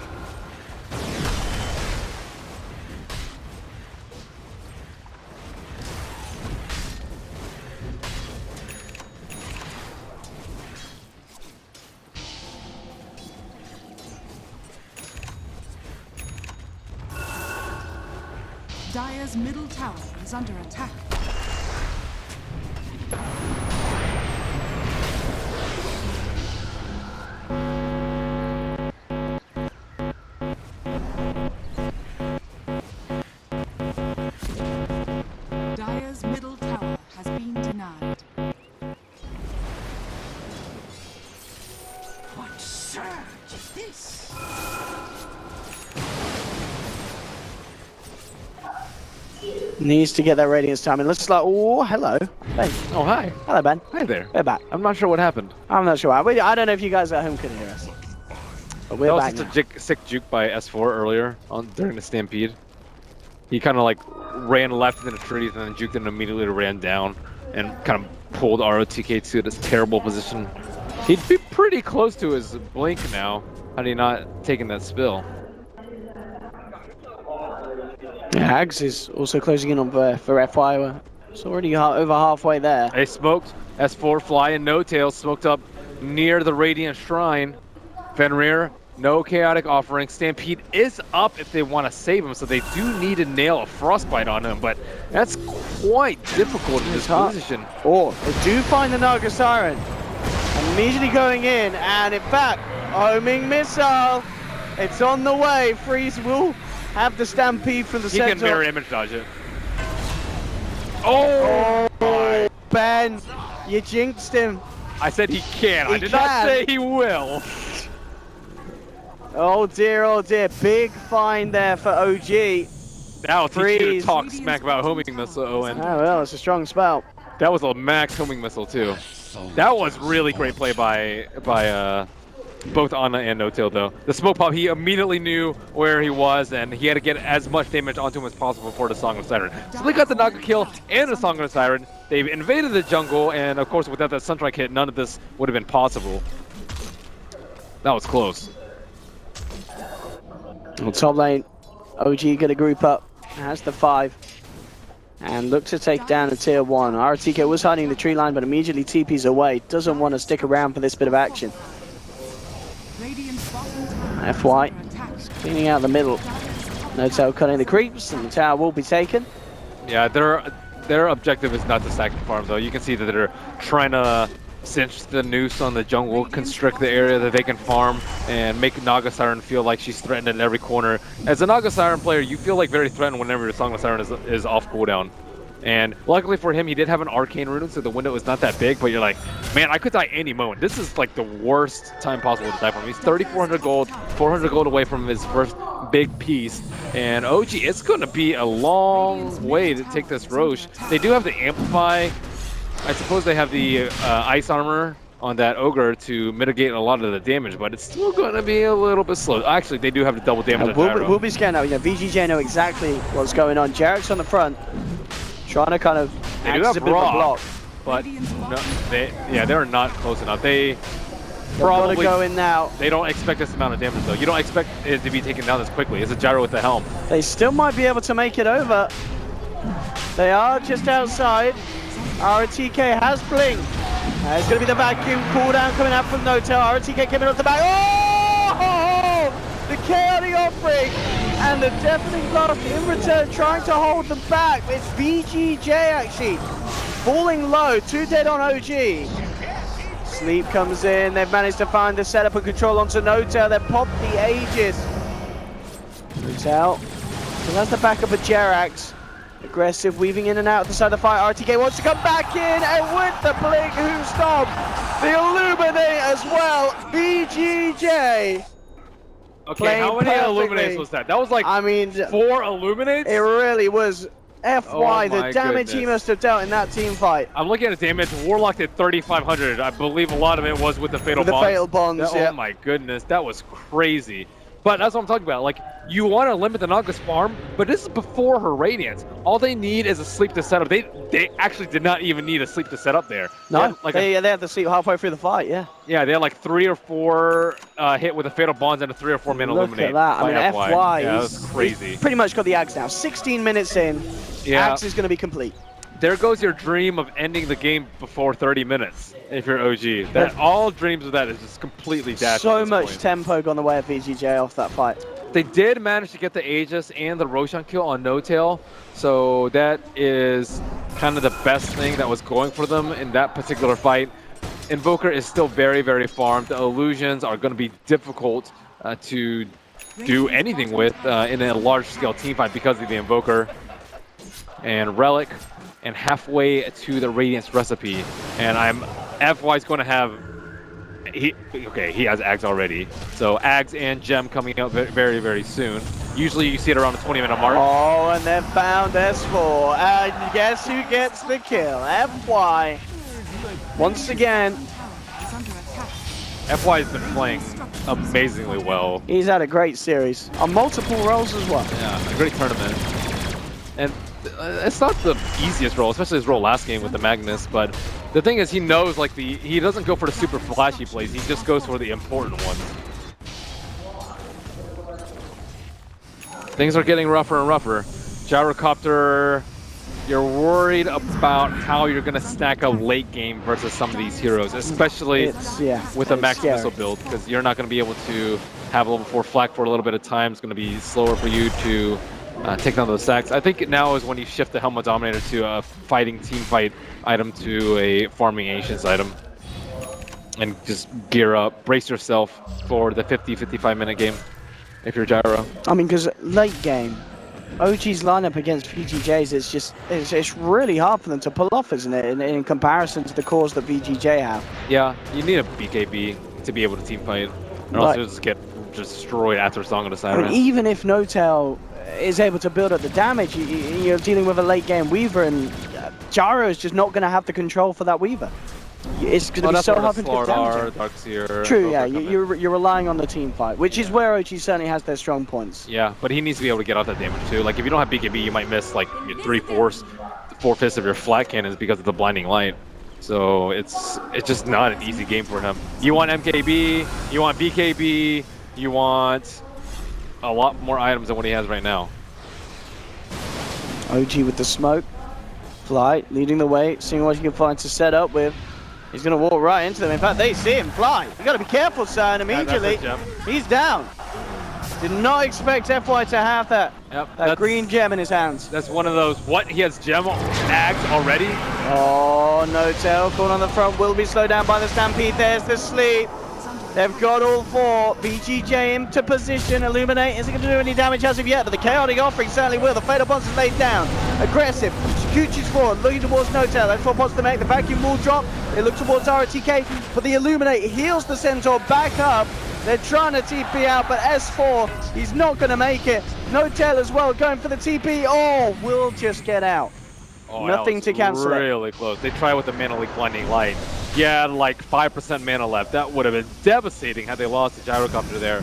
[SPEAKER 7] Dire's middle tower is under attack. Dire's middle tower has been denied. What surge is this?
[SPEAKER 5] Needs to get that radiance time. And looks like, oh, hello. Hey.
[SPEAKER 6] Oh, hi.
[SPEAKER 5] Hello, Ben.
[SPEAKER 6] Hi there.
[SPEAKER 5] We're back.
[SPEAKER 6] I'm not sure what happened.
[SPEAKER 5] I'm not sure why. I don't know if you guys at home can hear us. But we're
[SPEAKER 6] That
[SPEAKER 5] back
[SPEAKER 6] was
[SPEAKER 5] now.
[SPEAKER 6] just a sick juke by S4 earlier during the Stampede. He kind of like ran left into the trees and then juked and immediately ran down and kind of pulled ROTK to this terrible position. He'd be pretty close to his blink now had he not taken that spill.
[SPEAKER 5] Hags is also closing in on for FY. It's already over halfway there.
[SPEAKER 6] They smoked. S4 Fly and NoTail smoked up near the Radiant Shrine. Fenrir, no chaotic offering. Stampede is up if they want to save him, so they do need to nail a Frostbite on him, but that's quite difficult in this position.
[SPEAKER 5] Oh, they do find the Naga Siren. Immediately going in, and in fact, homing missile. It's on the way. Freeze will have the Stampede from the
[SPEAKER 6] He
[SPEAKER 5] center.
[SPEAKER 6] can mirror image dodge it.
[SPEAKER 5] Oh, Ben, you jinxed him.
[SPEAKER 6] I said he can. I
[SPEAKER 5] He
[SPEAKER 6] did not
[SPEAKER 5] can.
[SPEAKER 6] say he will.
[SPEAKER 5] Oh dear, big find there for OG.
[SPEAKER 6] Now teach you to
[SPEAKER 5] Freeze.
[SPEAKER 6] talk smack about homing missile, Owen.
[SPEAKER 5] Oh well, it's a strong spell.
[SPEAKER 6] That was a max homing missile too. That was really great play by both Ana and NoTail though. The smoke pop, he immediately knew where he was and he had to get as much damage onto him as possible for the Song of Siren. So they got the Naga kill and the Song of Siren. They've invaded the jungle, and of course without that Sunstrike hit, none of this would have been possible. That was close.
[SPEAKER 5] On top lane, OG gonna group up. Has the 5. And look to take down a tier 1. RTK was hiding the tree line, but immediately TP's away. Doesn't want to stick around for this bit of action.
[SPEAKER 7] Radiant's bottom tower is
[SPEAKER 5] FY
[SPEAKER 7] under attack.
[SPEAKER 5] cleaning out the middle. NoTail cutting the creeps, and the tower will be taken.
[SPEAKER 6] Yeah, their objective is not to stack the farm though. You can see that they're trying to cinch the noose on the jungle, constrict the area that they can farm, and make Naga Siren feel like she's threatened in every corner. As a Naga Siren player, you feel like very threatened whenever your Song of Siren is off cooldown. And luckily for him, he did have an arcane rune, so the window is not that big, but you're like, man, I could die any moment. This is like the worst time possible to die from him. He's 3,400 gold, 400 gold away from his first big piece. And OG, it's going to be a long way to take this Roche. They do have the Amplify. I suppose they have the Ice Armor on that Ogre to mitigate a lot of the damage, but it's still going to be a little bit slow. Actually, they do have the double damage on Gyro.
[SPEAKER 5] We'll be scared now. VGJ know exactly what's going on. Jarek's on the front, trying to kind of act as a bit of a block.
[SPEAKER 6] But no, they're not close enough. They're
[SPEAKER 5] probably go in now.
[SPEAKER 6] They don't expect this amount of damage though. You don't expect it to be taken down this quickly. It's a Gyro with the helm.
[SPEAKER 5] They still might be able to make it over. They are just outside. RTK has Blink. It's going to be the vacuum cooldown coming out from Notel. RTK coming off the back. Oh! The chaotic offbreak and the deafening blast in return, trying to hold them back. It's VGJ actually falling low. 2 dead on OG. Sleep comes in. They've managed to find the setup and control onto Notel. They've popped the Aegis. Notel. So that's the backup of Jerax. Aggressive, weaving in and out of the side of the fight. RTK wants to come back in, and with the blink, who stopped? The Illuminate as well. VGJ.
[SPEAKER 6] Okay, how many Illuminates was that? That was like, I mean, 4 Illuminates?
[SPEAKER 5] It really was. FY, the damage he must have dealt in that team fight.
[SPEAKER 6] I'm looking at the damage. Warlock did 3,500. I believe a lot of it was with the Fatal Bonds.
[SPEAKER 5] The Fatal Bonds, yeah.
[SPEAKER 6] Oh my goodness, that was crazy. But that's what I'm talking about. Like, you want to limit the Naga's farm, but this is before her Radiance. All they need is a sleep to set up. They actually did not even need a sleep to set up there.
[SPEAKER 5] No, they had to sleep halfway through the fight, yeah.
[SPEAKER 6] Yeah, they had like 3 or 4 hit with a Fatal Bonds and a 3 or 4 man Illuminate.
[SPEAKER 5] Look at that. I mean, FY,
[SPEAKER 6] yeah, that was crazy.
[SPEAKER 5] He's pretty much got the Axe now. 16 minutes in, Axe is going to be complete.
[SPEAKER 6] There goes your dream of ending the game before 30 minutes if you're OG. That all dreams of that is just completely dashed.
[SPEAKER 5] So much tempo gone the way of VGJ off that fight.
[SPEAKER 6] They did manage to get the Aegis and the Roshan kill on No-Tail, so that is kind of the best thing that was going for them in that particular fight. Invoker is still very, very farmed. The illusions are going to be difficult to do anything with in a large-scale team fight because of the Invoker. And Relic, and halfway to the Radiance recipe. And FY's going to have, he has Ags already. So Ags and Gem coming out very, very soon. Usually you see it around the 20-minute mark.
[SPEAKER 5] Oh, and they've found S4. And guess who gets the kill? FY. Once again.
[SPEAKER 6] FY has been playing amazingly well.
[SPEAKER 5] He's had a great series on multiple roles as well.
[SPEAKER 6] Yeah, a great tournament. And it's not the easiest role, especially his role last game with the Magnus, but the thing is he knows like he doesn't go for the super flashy plays, he just goes for the important ones. Things are getting rougher and rougher. Gyrocopter, you're worried about how you're going to stack up late game versus some of these heroes, especially with a max missile build, because you're not going to be able to have level 4 flak for a little bit of time. It's going to be slower for you to take down those stacks. I think now is when you shift the Helmet Dominator to a fighting team fight item to a farming Ancients item. And just gear up, brace yourself for the 50-55 minute game if you're Gyro.
[SPEAKER 5] I mean, because late game, OG's lineup against VGJ's, it's really hard for them to pull off, isn't it, in comparison to the cores that VGJ have.
[SPEAKER 6] Yeah, you need a BKB to be able to team fight, or else you'll just get destroyed after Song of the Siren.
[SPEAKER 5] I mean, even if Notel is able to build up the damage, you're dealing with a late game Weaver, and Gyro is just not going to have the control for that Weaver. It's going to be so hard to get damage. True, yeah, you're relying on the team fight, which is where OG certainly has their strong points.
[SPEAKER 6] Yeah, but he needs to be able to get out that damage too. Like if you don't have BKB, you might miss like 4/5 of your flat cannons because of the blinding light. So it's just not an easy game for him. You want MKB, you want BKB, you want a lot more items than what he has right now.
[SPEAKER 5] OG with the smoke. Fly leading the way, seeing what he can find to set up with. He's going to walk right into them. In fact, they see him fly. You got to be careful, son. Immediately, he's down. Did not expect FY to have that green gem in his hands.
[SPEAKER 6] That's one of those. What? He has gem Ags already?
[SPEAKER 5] Oh, Notel caught on the front. Will be slowed down by the Stampede. There's the sleep. They've got all 4. VGJ into position. Illuminate isn't going to do any damage as of yet, but the chaotic offering certainly will. The Fatal Bonds is laid down. Aggressive. Scooches forward, looking towards Notel. That's what wants to make. The vacuum will drop. They look towards RTK, but the Illuminate heals the Centaur back up. They're trying to TP out, but S4, he's not going to make it. No tail as well, going for the TP. Oh, will just get out.
[SPEAKER 6] Oh,
[SPEAKER 5] Nothing to cancel it.
[SPEAKER 6] Really close. They try with the Mana Leak Blinding Light. Yeah, like 5% mana left. That would have been devastating had they lost the Gyrocopter there.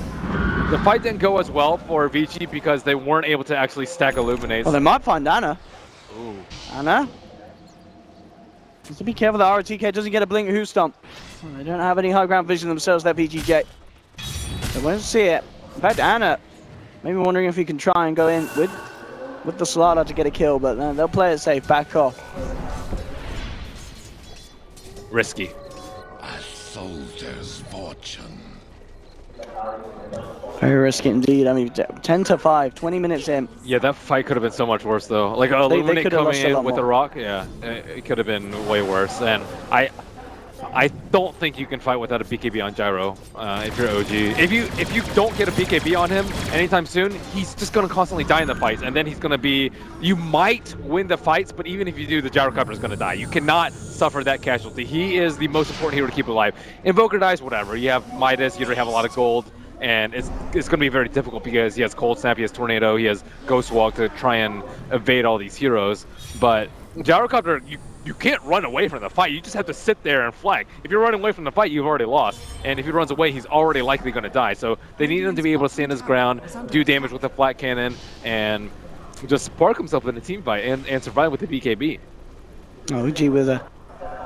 [SPEAKER 6] The fight didn't go as well for Vici because they weren't able to actually stack Illuminates.
[SPEAKER 5] Well, they might find Anna.
[SPEAKER 6] Ooh.
[SPEAKER 5] Anna? Just to be careful that ROTK doesn't get a blink Who Stomp. They don't have any high ground vision themselves, that VGJ. They won't see it. In fact, Anna, maybe wondering if he can try and go in with the StarLadder to get a kill, but they'll play it safe, back off.
[SPEAKER 6] Risky.
[SPEAKER 8] A soldier's fortune.
[SPEAKER 5] Very risky indeed. I mean, 10 to 5, 20 minutes in.
[SPEAKER 6] Yeah, that fight could have been so much worse though. Like Illuminate coming in with the rock, yeah, it could have been way worse. And I don't think you can fight without a BKB on Gyro if you're OG. If you don't get a BKB on him anytime soon, he's just gonna constantly die in the fights, and then he's gonna be. You might win the fights, but even if you do, the Gyrocopter is gonna die. You cannot suffer that casualty. He is the most important hero to keep alive. Invoker dies, whatever. You have Midas, you already have a lot of gold, and it's gonna be very difficult because he has Cold Snap, he has Tornado, he has Ghost Walk to try and evade all these heroes. But Gyrocopter, you can't run away from the fight. You just have to sit there and flag. If you're running away from the fight, you've already lost. And if he runs away, he's already likely going to die. So they need him to be able to stand his ground, do damage with a flat cannon, and just spark himself in a team fight and survive with the BKB.
[SPEAKER 5] OG with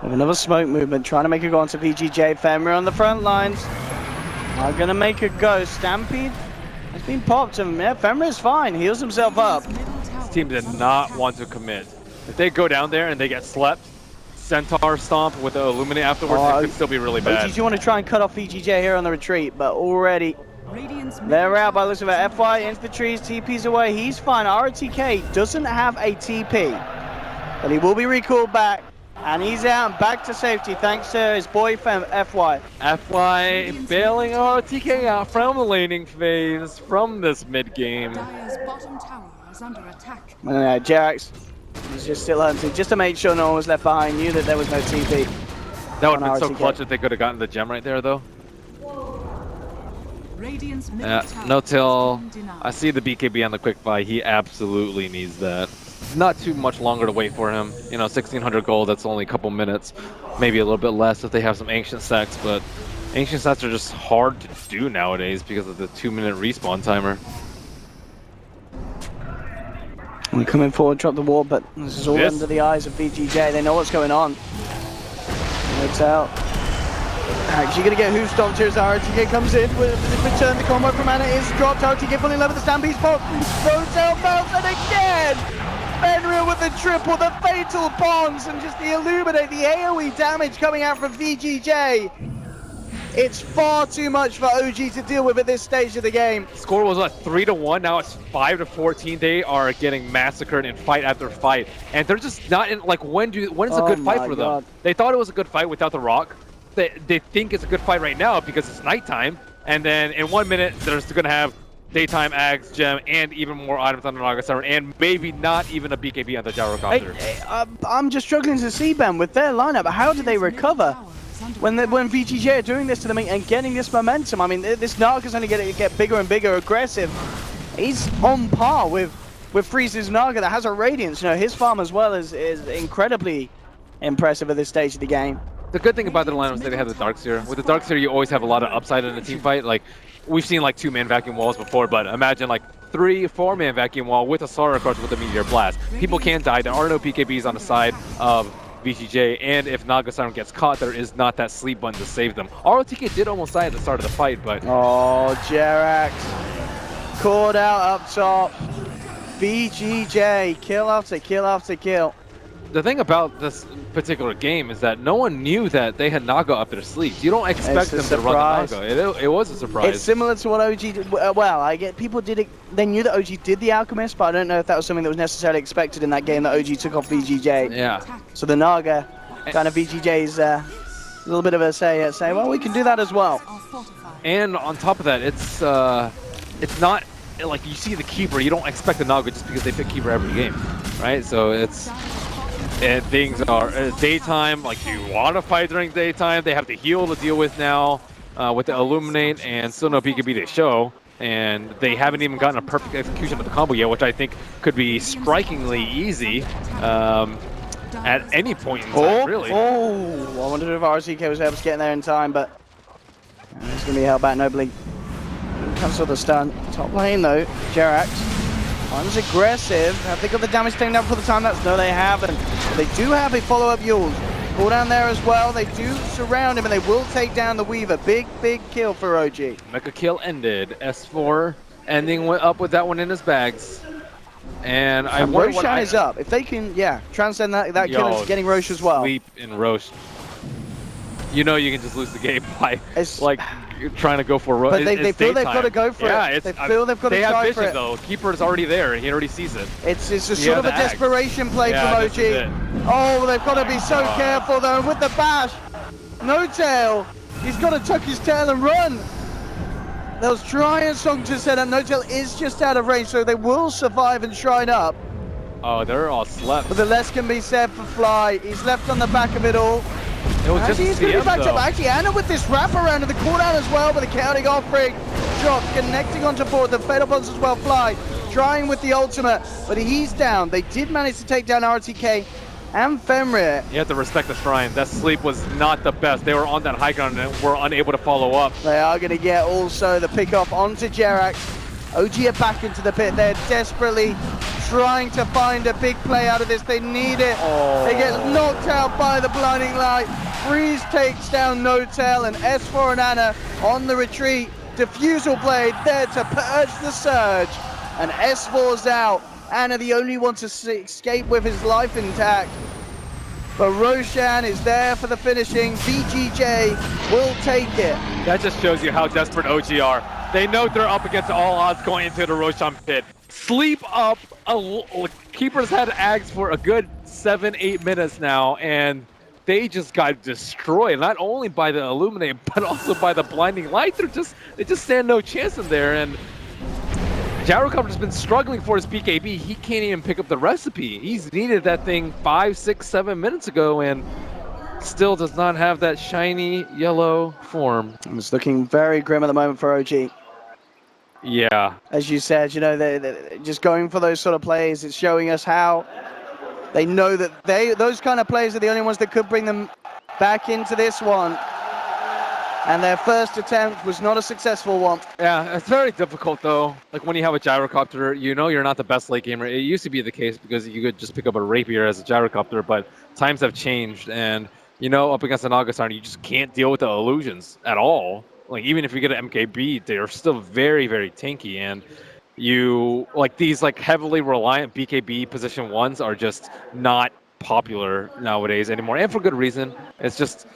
[SPEAKER 5] another smoke movement, trying to make a go onto VGJ. Femra on the front lines. Are going to make a go. Stampede has been popped, and yeah, Femra is fine. Heals himself up.
[SPEAKER 6] This team did not want to commit. If they go down there and they get slept, Centaur Stomp with the Illuminate afterwards, it could still be really bad.
[SPEAKER 5] OG, you want to try and cut off VGJ here on the retreat, but already they're out by the looks of it. FY into the trees, TP's away. He's fine. ROTK doesn't have a TP, but he will be recalled back, and he's out and back to safety thanks to his boy FY.
[SPEAKER 6] FY bailing ROTK out from the laning phase from this mid game.
[SPEAKER 7] Dire's bottom tower is under attack.
[SPEAKER 5] Jerax. He's just still hunting, just to make sure no one was left behind. Knew that there was no TP.
[SPEAKER 6] That would have been so clutch if they could have gotten the gem right there, though. No till. I see the BKB on the quick buy. He absolutely needs that. Not too much longer to wait for him. You know, 1600 gold. That's only a couple minutes, maybe a little bit less if they have some ancient sets. But ancient sets are just hard to do nowadays because of the 2-minute respawn timer.
[SPEAKER 5] We're coming forward, drop the wall, but this is all under the eyes of VGJ. They know what's going on. No tell. Actually going to get Who Stomped here as ROTK comes in with the return. The combo from Anna is dropped. ROTK pulling level the Stampede spot. Rotel mounts, and again! Benreal with the triple, the fatal bonds, and just the Illuminate, the AoE damage coming out from VGJ. It's far too much for OG to deal with at this stage of the game.
[SPEAKER 6] Score was what, 3-1, now it's 5-14. They are getting massacred in fight after fight. And they're just not in, like, when is a good fight for them? They thought it was a good fight without the rock. They think it's a good fight right now because it's nighttime. And then in 1 minute, they're just gonna have daytime Ags, Gem, and even more items on the Naga Siren, and maybe not even a BKB on the Gyrocopter.
[SPEAKER 5] I'm just struggling to see, Ben, with their lineup. How do they recover when VGJ are doing this to them and getting this momentum? I mean, this Naga's only going to get bigger and bigger, aggressive. He's on par with Freeze's Naga that has a Radiance. You know, his farm as well is incredibly impressive at this stage of the game.
[SPEAKER 6] The good thing about their lineup is that they have the Darkseer. With the Darkseer, you always have a lot of upside in a team fight. Like, we've seen like 2-man vacuum walls before, but imagine like 3-4-man vacuum wall with a Sora Crush with a Meteor Blast. People can't die. There are no PKBs on the side of VGJ, and if Naga Siren gets caught, there is not that sleep button to save them. ROTK did almost die at the start of the fight, but...
[SPEAKER 5] Oh, Jerax caught out up top. VGJ, kill after kill after kill.
[SPEAKER 6] The thing about this particular game is that no one knew that they had Naga up their sleeves. You don't expect them to run the Naga. It was a surprise.
[SPEAKER 5] It's similar to what OG did. Well, I get people did it. They knew that OG did the Alchemist, but I don't know if that was something that was necessarily expected in that game that OG took off VGJ.
[SPEAKER 6] Yeah.
[SPEAKER 5] So the Naga, kind of VGJ's a little bit of a say, well, we can do that as well.
[SPEAKER 6] And on top of that, it's not like you see the Keeper. You don't expect the Naga just because they pick Keeper every game, right? So it's. And things are daytime, like, do you want to fight during daytime? They have the heal to deal with now. with the Illuminate and still no BKB to show. And they haven't even gotten a perfect execution of the combo yet, which I think could be strikingly easy at any point in time, really.
[SPEAKER 5] Oh, I wondered if RCK was able to get in there in time, but he's going to be held back nobly. Comes with the stun. Top lane, though, Jerax. One's aggressive. Have they got the damage taken down for the time lapse? No, they haven't. But they do have a follow-up Yules. Pull down there as well. They do surround him, and they will take down the Weaver. Big kill for OG.
[SPEAKER 6] Mecha kill ended. S4 ending up with that one in his bags. And
[SPEAKER 5] Roshan is up. If they can, transcend that kill into getting Roche as well.
[SPEAKER 6] Sleep in Roche. You know you can just lose the game by you're trying to go for Roche.
[SPEAKER 5] But they feel they've got to go for it. They feel they've got to try for it.
[SPEAKER 6] Though. Keeper's already there, and he already sees it.
[SPEAKER 5] It's a sort of a desperation play from OG. Oh, they've got to be so careful though. And with the bash, No Tail, he's got to tuck his tail and run. They'll try a song to set up. No Tail is just out of range, so they will survive and shrine up.
[SPEAKER 6] Oh, they're all slept.
[SPEAKER 5] But the less can be said for Fly. He's left on the back of it all.
[SPEAKER 6] It was just
[SPEAKER 5] he's going to be backed up. Actually, Anna with this wraparound and the cooldown as well, but the counting off break. Drop connecting onto board. The Fatal Bonds as well. Fly trying with the ultimate, but he's down. They did manage to take down RTK and Fenrir.
[SPEAKER 6] You have to respect the Shrine. That sleep was not the best. They were on that high ground and were unable to follow up.
[SPEAKER 5] They are going to get also the pick off onto Jerax. OG are back into the pit. They're desperately trying to find a big play out of this. They need it. They get knocked out by the blinding light. Freeze takes down No Tail, and S4 and Anna on the retreat. Diffusal Blade there to purge the surge. And S4's out. Anna the only one to escape with his life intact. But Roshan is there for the finishing. VGJ will take it.
[SPEAKER 6] That just shows you how desperate OG are. They know they're up against all odds going into the Roshan pit. Sleep up. Keeper's had Ags for a good 7-8 minutes now, and they just got destroyed, not only by the Illuminate, but also by the blinding light. They just stand no chance in there, and Gyrocopter's been struggling for his BKB. He can't even pick up the recipe. He's needed that thing 5, 6, 7 minutes ago, and still does not have that shiny yellow form.
[SPEAKER 5] It's looking very grim at the moment for OG.
[SPEAKER 6] Yeah.
[SPEAKER 5] As you said, you know, they're just going for those sort of plays. It's showing us how they know that those kind of plays are the only ones that could bring them back into this one. And their first attempt was not a successful one.
[SPEAKER 6] Yeah, it's very difficult though. Like when you have a gyrocopter, you know you're not the best late gamer. It used to be the case because you could just pick up a rapier as a gyrocopter, but times have changed, and you know, up against an Augustin, you just can't deal with the illusions at all. Like even if you get an MKB, they're still very, very tanky, and you like these like heavily reliant BKB position ones are just not popular nowadays anymore, and for good reason. It's just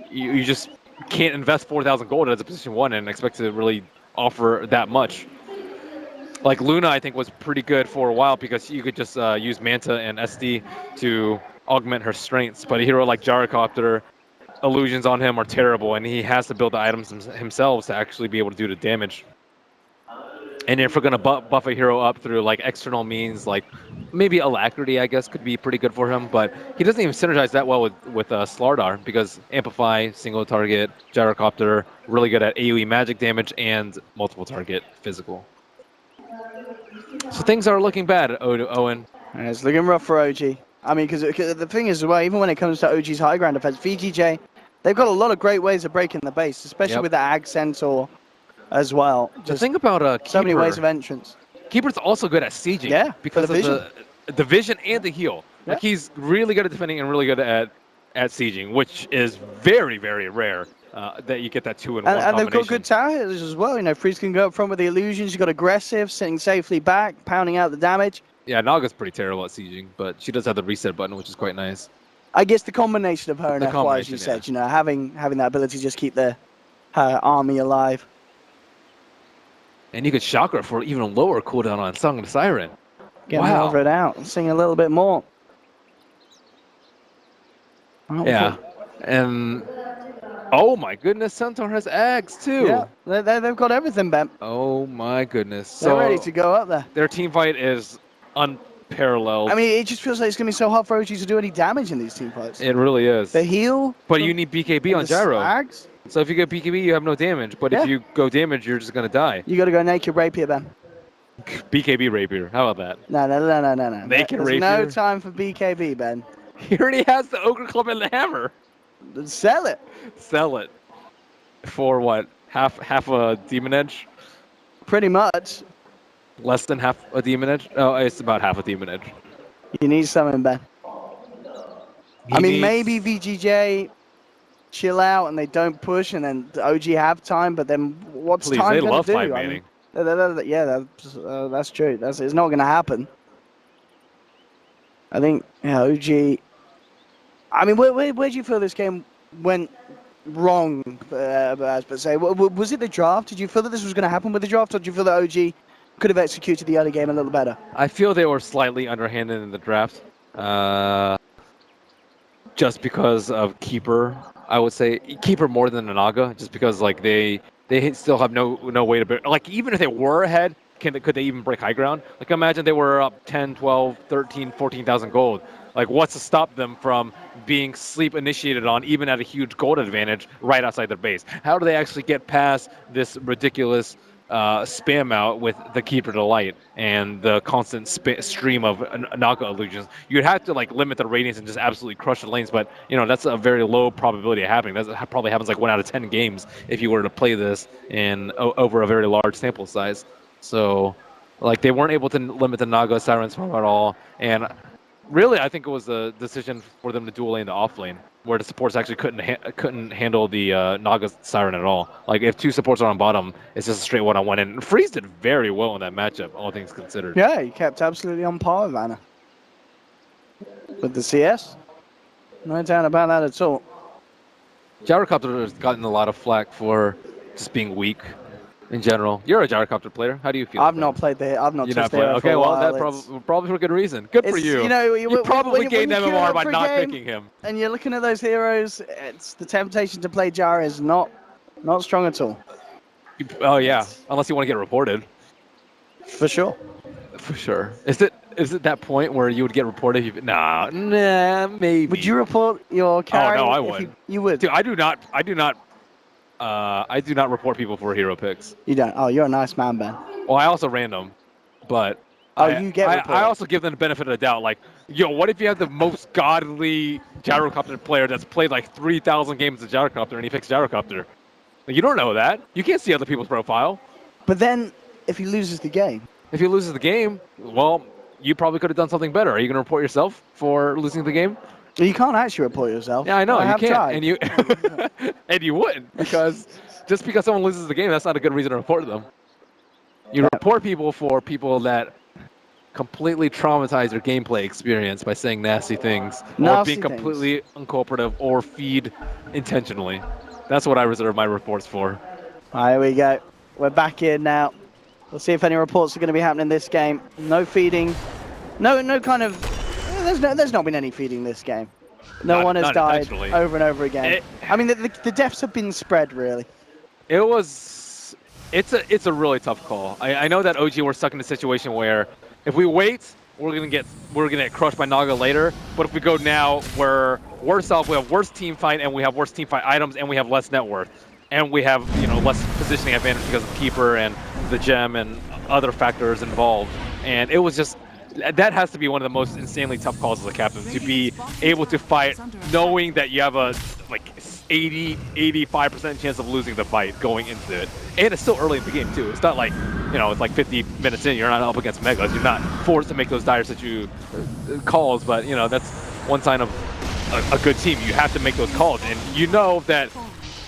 [SPEAKER 6] you just can't invest 4,000 gold as a position one and expect to really offer that much. Like Luna, I think was pretty good for a while because you could just use Manta and SD to augment her strengths. But a hero like Gyrocopter, illusions on him are terrible, and he has to build the items himself to actually be able to do the damage. And if we're going to buff a hero up through like external means, like maybe Alacrity, I guess, could be pretty good for him. But he doesn't even synergize that well with StarLadder because Amplify, single target, Gyrocopter, really good at AoE magic damage and multiple target physical. So things are looking bad, Owen.
[SPEAKER 5] And it's looking rough for OG. I mean, because the thing is, well, even when it comes to OG's high ground defense, VGJ, they've got a lot of great ways of breaking the base, especially with the Ag Centaur as well.
[SPEAKER 6] The thing about Keeper,
[SPEAKER 5] so many ways of entrance.
[SPEAKER 6] Keeper's also good at sieging. Because of the vision and the heal. Yeah. Like he's really good at defending and really good at sieging, which is very, very rare that you get that 2-in-1 combination.
[SPEAKER 5] And they've got good towers as well. You know, Freeze can go up front with the illusions. You've got aggressive, sitting safely back, pounding out the damage.
[SPEAKER 6] Yeah, Naga's pretty terrible at sieging, but she does have the reset button, which is quite nice.
[SPEAKER 5] I guess the combination of her and FY, as you said, you know, having that ability to just keep her army alive.
[SPEAKER 6] And you could shock her for even lower cooldown on Song of the Siren.
[SPEAKER 5] Get over it out and sing a little bit more.
[SPEAKER 6] Yeah, and oh my goodness, Centaur has Ags too.
[SPEAKER 5] Yeah, they've got everything, Ben.
[SPEAKER 6] Oh my goodness.
[SPEAKER 5] They're ready to go up there.
[SPEAKER 6] Their team fight is unparalleled.
[SPEAKER 5] I mean, it just feels like it's going to be so hard for OG to do any damage in these team fights.
[SPEAKER 6] It really is.
[SPEAKER 5] The heal.
[SPEAKER 6] But you need BKB on Gyro.
[SPEAKER 5] Ags.
[SPEAKER 6] So if you get BKB, you have no damage. But
[SPEAKER 5] Yeah.
[SPEAKER 6] if you go damage, you're just gonna die.
[SPEAKER 5] You got to go naked rapier, Ben.
[SPEAKER 6] BKB rapier. How about that?
[SPEAKER 5] No.
[SPEAKER 6] Naked
[SPEAKER 5] There's no
[SPEAKER 6] rapier?
[SPEAKER 5] time for BKB, Ben.
[SPEAKER 6] He already has the ogre club and the hammer.
[SPEAKER 5] Sell it.
[SPEAKER 6] Sell it for what? Half a demon edge?
[SPEAKER 5] Pretty much.
[SPEAKER 6] Less than half a demon edge? Oh, it's about half a demon edge.
[SPEAKER 5] You need something, Ben.
[SPEAKER 6] He needs-
[SPEAKER 5] Maybe VGJ chill out and they don't push, and then the OG have time. But then what's
[SPEAKER 6] Please,
[SPEAKER 5] time
[SPEAKER 6] they
[SPEAKER 5] gonna
[SPEAKER 6] love
[SPEAKER 5] do?
[SPEAKER 6] five manning.
[SPEAKER 5] Yeah, that's true. It's not gonna happen. I think OG. Where do you feel this game went wrong? But say, was it the draft? Did you feel that this was going to happen with the draft, or did you feel that OG could have executed the early game a little better?
[SPEAKER 6] I feel they were slightly underhanded in the draft. Just because of Keeper, I would say Keeper more than Naga, just because like they still have no way to like, even if they were ahead, could they even break high ground? Like, imagine they were up 10, 12, 13, 14,000 gold. Like, what's to stop them from being sleep initiated on, even at a huge gold advantage right outside their base? How do they actually get past this ridiculous spam out with the Keeper to Light and the constant stream of Naga illusions? You'd have to like limit the radiance and just absolutely crush the lanes, but that's a very low probability of happening. That probably happens like 1 out of 10 games if you were to play this in over a very large sample size. So, like, they weren't able to limit the Naga Siren Swarm at all, and really, I think it was a decision for them to dual lane the off lane, where the supports actually couldn't handle the Naga Siren at all. Like, if 2 supports are on bottom, it's just a straight one-on-one, and Freeze did very well in that matchup, all things considered.
[SPEAKER 5] Yeah, he kept absolutely on par with Anna. With the CS, no doubt about that at all.
[SPEAKER 6] Gyrocopter has gotten a lot of flack for just being weak in general. You're a Gyrocopter player. How do you feel?
[SPEAKER 5] I've not played the. I've not touched the.
[SPEAKER 6] Okay, well, that probably for good reason. Good for you. You probably gained MMR by not picking him.
[SPEAKER 5] And you're looking at those heroes. It's the temptation to play Jara is not strong at all.
[SPEAKER 6] Oh yeah, unless you want to get reported.
[SPEAKER 5] For sure.
[SPEAKER 6] For sure. Is it that point where you would get reported? Nah, maybe.
[SPEAKER 5] Would you report your carry?
[SPEAKER 6] Oh no, I would.
[SPEAKER 5] You would.
[SPEAKER 6] Dude, I do not report people for hero picks.
[SPEAKER 5] You don't? Oh, you're a nice man, Ben.
[SPEAKER 6] Well, I also random, but
[SPEAKER 5] you get reported.
[SPEAKER 6] I also give them the benefit of the doubt. Like, what if you have the most godly Gyrocopter player that's played like 3,000 games of Gyrocopter and he picks Gyrocopter? Like, you don't know that. You can't see other people's profile.
[SPEAKER 5] But then, if he loses the game?
[SPEAKER 6] If he loses the game, well, you probably could have done something better. Are you going to report yourself for losing the game?
[SPEAKER 5] You can't actually report yourself.
[SPEAKER 6] Yeah, I know. You can't.
[SPEAKER 5] Tried.
[SPEAKER 6] And you and you wouldn't, because just because someone loses the game, that's not a good reason to report them. You report people for people that completely traumatize their gameplay experience by saying nasty things, or being completely uncooperative, or feed intentionally. That's what I reserve my reports for.
[SPEAKER 5] All right, here we go. We're back in now. We'll see if any reports are going to be happening this game. No feeding. No kind of... There's not been any feeding this game. No one has died over and over again. The deaths have been spread, really.
[SPEAKER 6] It's a really tough call. I know that OG were stuck in a situation where if we wait, we're gonna get crushed by Naga later. But if we go now, we're worse off. We have worse team fight, and we have worse team fight items, and we have less net worth, and we have less positioning advantage because of Keeper and the gem and other factors involved. And it was just. That has to be one of the most insanely tough calls as a captain, to be able to fight knowing that you have a 80-85% chance of losing the fight going into it. And it's still early in the game too. It's not like, it's like 50 minutes in, you're not up against Megas. You're not forced to make those dire calls, but that's one sign of a good team. You have to make those calls, and that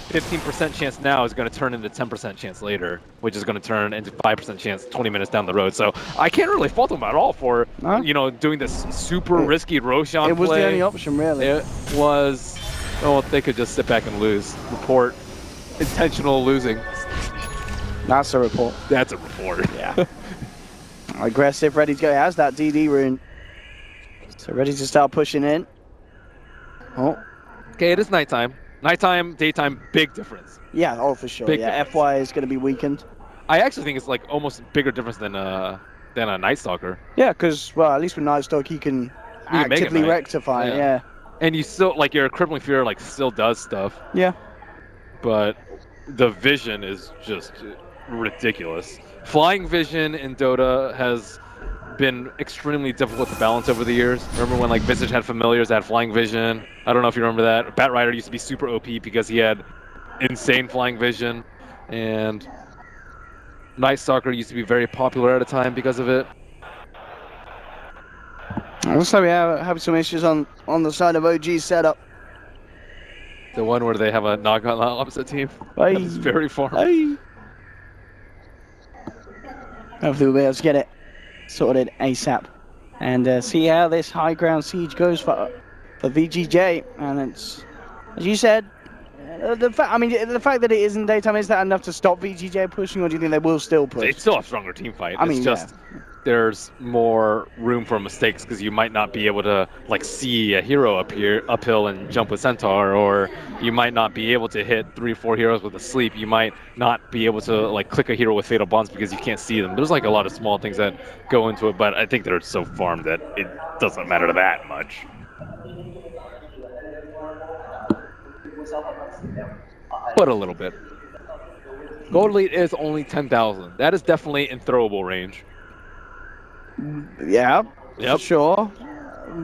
[SPEAKER 6] 15% chance now is going to turn into 10% chance later, which is going to turn into 5% chance 20 minutes down the road. So I can't really fault them at all for, doing this super risky Roshan play.
[SPEAKER 5] It was the only option, really.
[SPEAKER 6] It was, they could just sit back and lose. Report intentional losing.
[SPEAKER 5] That's a report.
[SPEAKER 6] That's a report.
[SPEAKER 5] Yeah. Aggressive, ready to go. He has that DD rune. So ready to start pushing in. Oh.
[SPEAKER 6] Okay, it is nighttime. Nighttime, daytime, big difference.
[SPEAKER 5] Yeah, for sure.
[SPEAKER 6] Big
[SPEAKER 5] difference. FY is going to be weakened.
[SPEAKER 6] I actually think it's like almost bigger difference than a Night Stalker.
[SPEAKER 5] Yeah, because at least with Night Stalker you can actively rectify. Yeah.
[SPEAKER 6] And you still your crippling fear still does stuff.
[SPEAKER 5] Yeah.
[SPEAKER 6] but the vision is just ridiculous. Flying vision in Dota has been extremely difficult to balance over the years. Remember when like Visage had familiars that had flying vision? I don't know if you remember that. Bat Rider used to be super OP because he had insane flying vision, and Night Stalker used to be very popular at a time because of it.
[SPEAKER 5] Looks like we have some issues on the side of OG's setup.
[SPEAKER 6] The one where they have a Naga on the opposite team.
[SPEAKER 5] Hey.
[SPEAKER 6] That is very far.
[SPEAKER 5] Hey. Hopefully we'll be able to get it sorted ASAP and see how this high ground siege goes for VGJ. And it's, as you said, the fact that it isn't daytime, is that enough to stop VGJ pushing, or do you think they will still push?
[SPEAKER 6] It's still a stronger team fight.
[SPEAKER 5] I mean,
[SPEAKER 6] it's just there's more room for mistakes because you might not be able to like see a hero uphill and jump with Centaur, or you might not be able to hit 3-4 heroes with a sleep. You might not be able to like click a hero with fatal bonds because you can't see them. There's like a lot of small things that go into it, but I think they're so farmed that it doesn't matter that much. But a little bit. Gold Elite is only 10,000. That is definitely in throwable range.
[SPEAKER 5] Yeah,
[SPEAKER 6] yep.
[SPEAKER 5] Sure.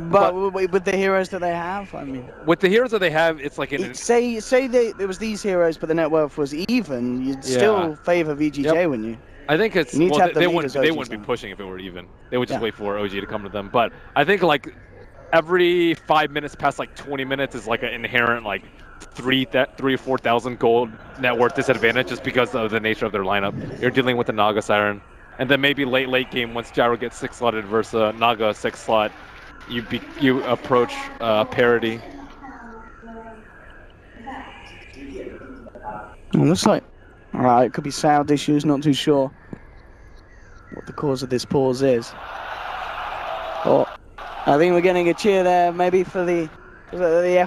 [SPEAKER 5] But with the heroes that they have, I mean,
[SPEAKER 6] with the heroes that they have, it's like
[SPEAKER 5] say there was these heroes, but the net worth was even. You'd still favor VGJ, wouldn't you?
[SPEAKER 6] I think it's
[SPEAKER 5] you
[SPEAKER 6] well, they wouldn't be pushing if it were even. They would just wait for OG to come to them. But I think like every 5 minutes past like 20 minutes is like an inherent like 3 or 4,000 gold net worth disadvantage just because of the nature of their lineup. You're dealing with the Naga Siren, and then maybe late game once Gyro gets 6-slotted versus Naga 6-slot, you approach parity.
[SPEAKER 5] It looks like it could be sound issues. Not too sure what the cause of this pause is. Oh, I think we're getting a cheer there, maybe for the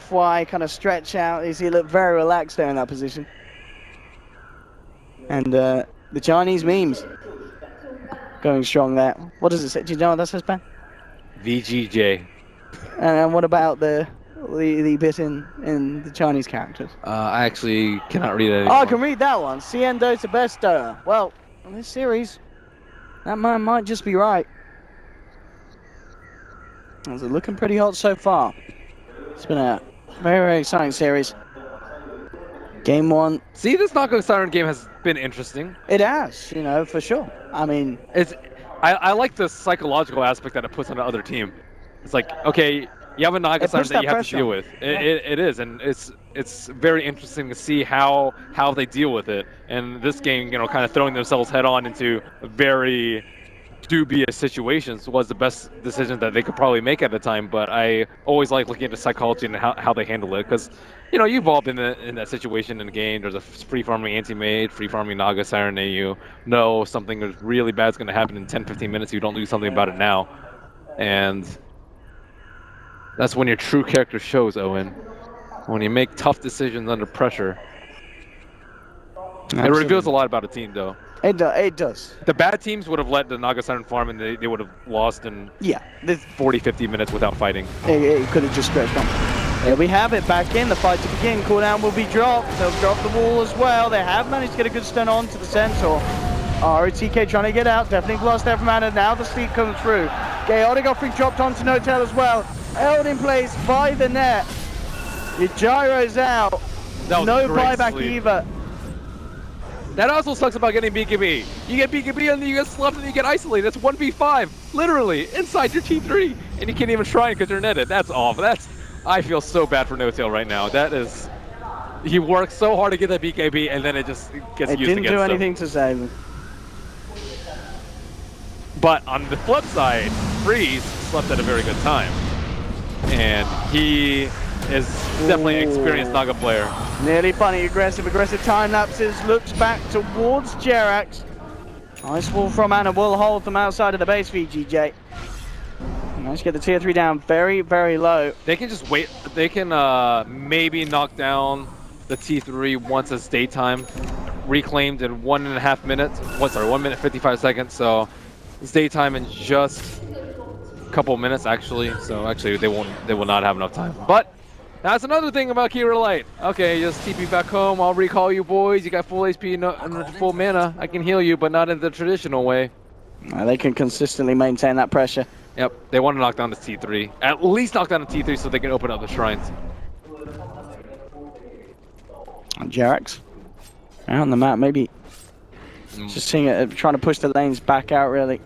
[SPEAKER 5] FY kind of stretch out. He looked very relaxed there in that position. And the Chinese memes going strong there. What does it say? Do you know what that says, Ben?
[SPEAKER 6] VGJ.
[SPEAKER 5] And what about the bit in the Chinese characters?
[SPEAKER 6] I actually cannot read it.
[SPEAKER 5] Oh, I can read that one. CN Dota best Dota. Well, in this series, that man might just be right. It's looking pretty hot so far. It's been a very, very exciting series. Game 1.
[SPEAKER 6] See, this Naga Siren game has been interesting.
[SPEAKER 5] It has, for sure. I mean,
[SPEAKER 6] I like the psychological aspect that it puts on the other team. It's like, okay, you have a Naga Siren that you have to deal with. It is, and it's very interesting to see how they deal with it. And this game, kind of throwing themselves head on into very dubious situations was the best decision that they could probably make at the time. But I always like looking at the psychology and how they handle it, because you've all been in that situation in a game. There's a free farming anti-mage, free farming Naga Siren, and you know something really bad is going to happen in 10-15 minutes. You don't do something about it now, and that's when your true character shows, Owen. When you make tough decisions under pressure. Absolutely. It reveals a lot about a team, though.
[SPEAKER 5] It does.
[SPEAKER 6] The bad teams would have let the Naga Siren farm, and they would have lost in 40-50 minutes without fighting.
[SPEAKER 5] It could have just stretched on. There we have it, back in. The fight to begin. Cooldown will be dropped. They'll drop the wall as well. They have managed to get a good stun on to the Centaur. ROTK trying to get out. Definitely blast there from Anna. Now the sleep comes through. Chaotic offering dropped onto No-Tail as well. Held in place by the net. Your Gyro's out. No buyback either.
[SPEAKER 6] That also sucks about getting BKB. You get BKB and then you get slept and you get isolated. That's 1v5, literally, inside your T3. And you can't even shrine because you're netted. That's awful. I feel so bad for No-Tail right now. He worked so hard to get that BKB and then it just gets used against him.
[SPEAKER 5] It didn't do anything to save him.
[SPEAKER 6] But on the flip side, Freeze slept at a very good time. And he is definitely an experienced Naga player.
[SPEAKER 5] Nearly funny, aggressive time lapses, looks back towards Jerax. Nice wall from Anna will hold them outside of the base, VGJ. Nice to get the tier 3 down very, very low.
[SPEAKER 6] They can just wait, they can maybe knock down the T3 once it's daytime, reclaimed in 1.5 minutes. 1 minute 55 seconds, so it's daytime in just a couple minutes actually. So actually they will not have enough time. But That's another thing about Kira Light. Okay, just TP back home. I'll recall you boys. You got full HP, full mana. I can heal you, but not in the traditional way.
[SPEAKER 5] They can consistently maintain that pressure.
[SPEAKER 6] Yep, they want to knock down the T3. At least knock down the T3 so they can open up the shrines.
[SPEAKER 5] And Jerax out on the map, maybe just seeing it, trying to push the lanes back out, really.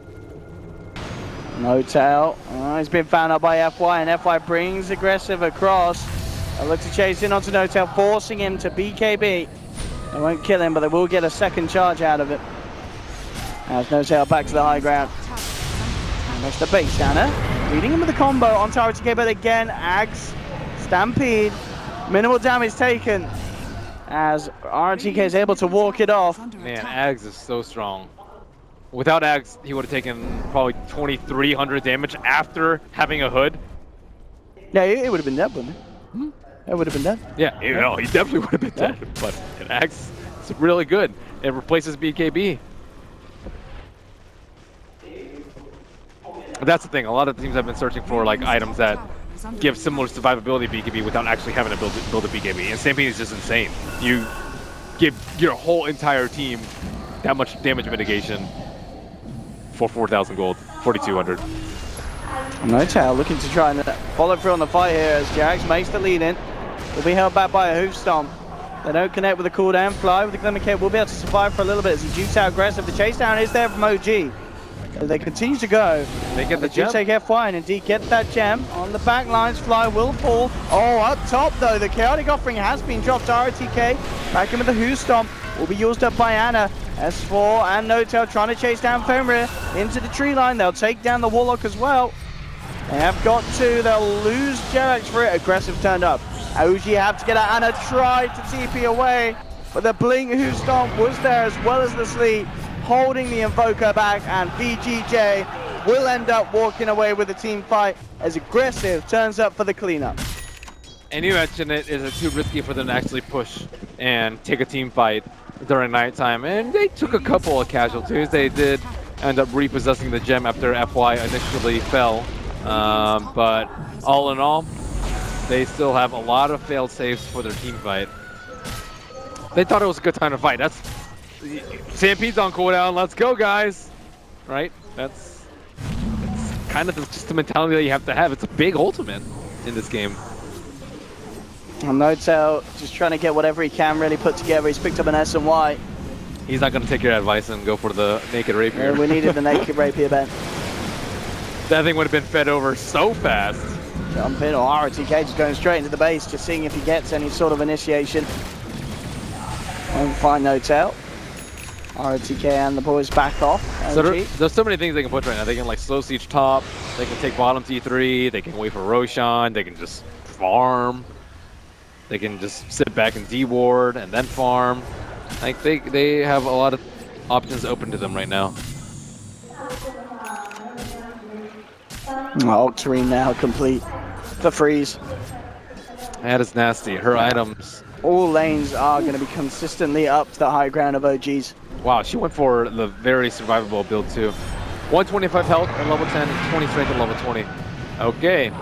[SPEAKER 5] No tail. Oh, he's been found out by FY, and FY brings aggressive across. They look to chase in onto No Tail, forcing him to BKB. They won't kill him, but they will get a second charge out of it. As No Tail back to the high ground. That's the base Shanna. Leading him with the combo onto RTK, but again, Ags, Stampede. Minimal damage taken as RTK is able to walk it off.
[SPEAKER 6] Man, Ags is so strong. Without Ags, he would have taken probably 2,300 damage after having a hood.
[SPEAKER 5] Yeah, it would have been dead, wouldn't it? It would have been dead.
[SPEAKER 6] Yeah, you know, he definitely would have been dead. But Ags is really good. It replaces BKB. But that's the thing. A lot of teams have been searching for like items that give similar survivability BKB without actually having to build a BKB. And Stampede is just insane. You give your whole entire team that much damage mitigation for 4,000 gold, 4,200.
[SPEAKER 5] No Tail looking to try and follow through on the fight here as Jax makes the lead in. Will be held back by a hoof stomp. They don't connect with the cooldown. Fly with the Glimmer Cape will be able to survive for a little bit as he jukes out aggressive. The chase down is there from OG. As they continue to go.
[SPEAKER 6] They get the
[SPEAKER 5] do
[SPEAKER 6] gem.
[SPEAKER 5] take FY and indeed get that gem. On the back lines, Fly will fall. Oh, up top though, the Chaotic Offering has been dropped to RTK. Back in with the hoof stomp. Will be used up by Anna. S4 and No Tail trying to chase down Fenrir into the tree line. They'll take down the Warlock as well. They have got to. They'll lose Jerax for it. Aggressive turned up. OG have to get out. Anna tried to TP away, but the Blink Hoof Stomp was there as well as the Sleep, holding the Invoker back, and VGJ will end up walking away with the team fight as Aggressive turns up for the cleanup.
[SPEAKER 6] And you mentioned it, is it too risky for them to actually push and take a team fight during nighttime? And they took a couple of casualties. They did end up repossessing the gem after FY initially fell. But all in all, they still have a lot of failed saves for their team fight. They thought it was a good time to fight. That's Stampede's on cooldown. Let's go, guys! Right? That's kind of just the mentality that you have to have. It's a big ultimate in this game.
[SPEAKER 5] And No Tail just trying to get whatever he can really put together. He's picked up an S and Y.
[SPEAKER 6] He's not going to take your advice and go for the naked rapier.
[SPEAKER 5] We needed the naked rapier, Ben.
[SPEAKER 6] That thing would have been fed over so fast.
[SPEAKER 5] Jump in, or RTK just going straight into the base, just seeing if he gets any sort of initiation. Won't find No Tail. RTK and the boys back off.
[SPEAKER 6] So there's so many things they can put right now. They can like slow siege top, they can take bottom T3, they can wait for Roshan, they can just farm, they can just sit back and D-ward and then farm. Like they have a lot of options open to them right now.
[SPEAKER 5] Octarine now complete for freeze.
[SPEAKER 6] That is nasty. Her items.
[SPEAKER 5] All lanes are going to be consistently up to the high ground of OGs.
[SPEAKER 6] Wow, she went for the very survivable build too. 125 health at level 10 and 20 strength at level 20. Okay.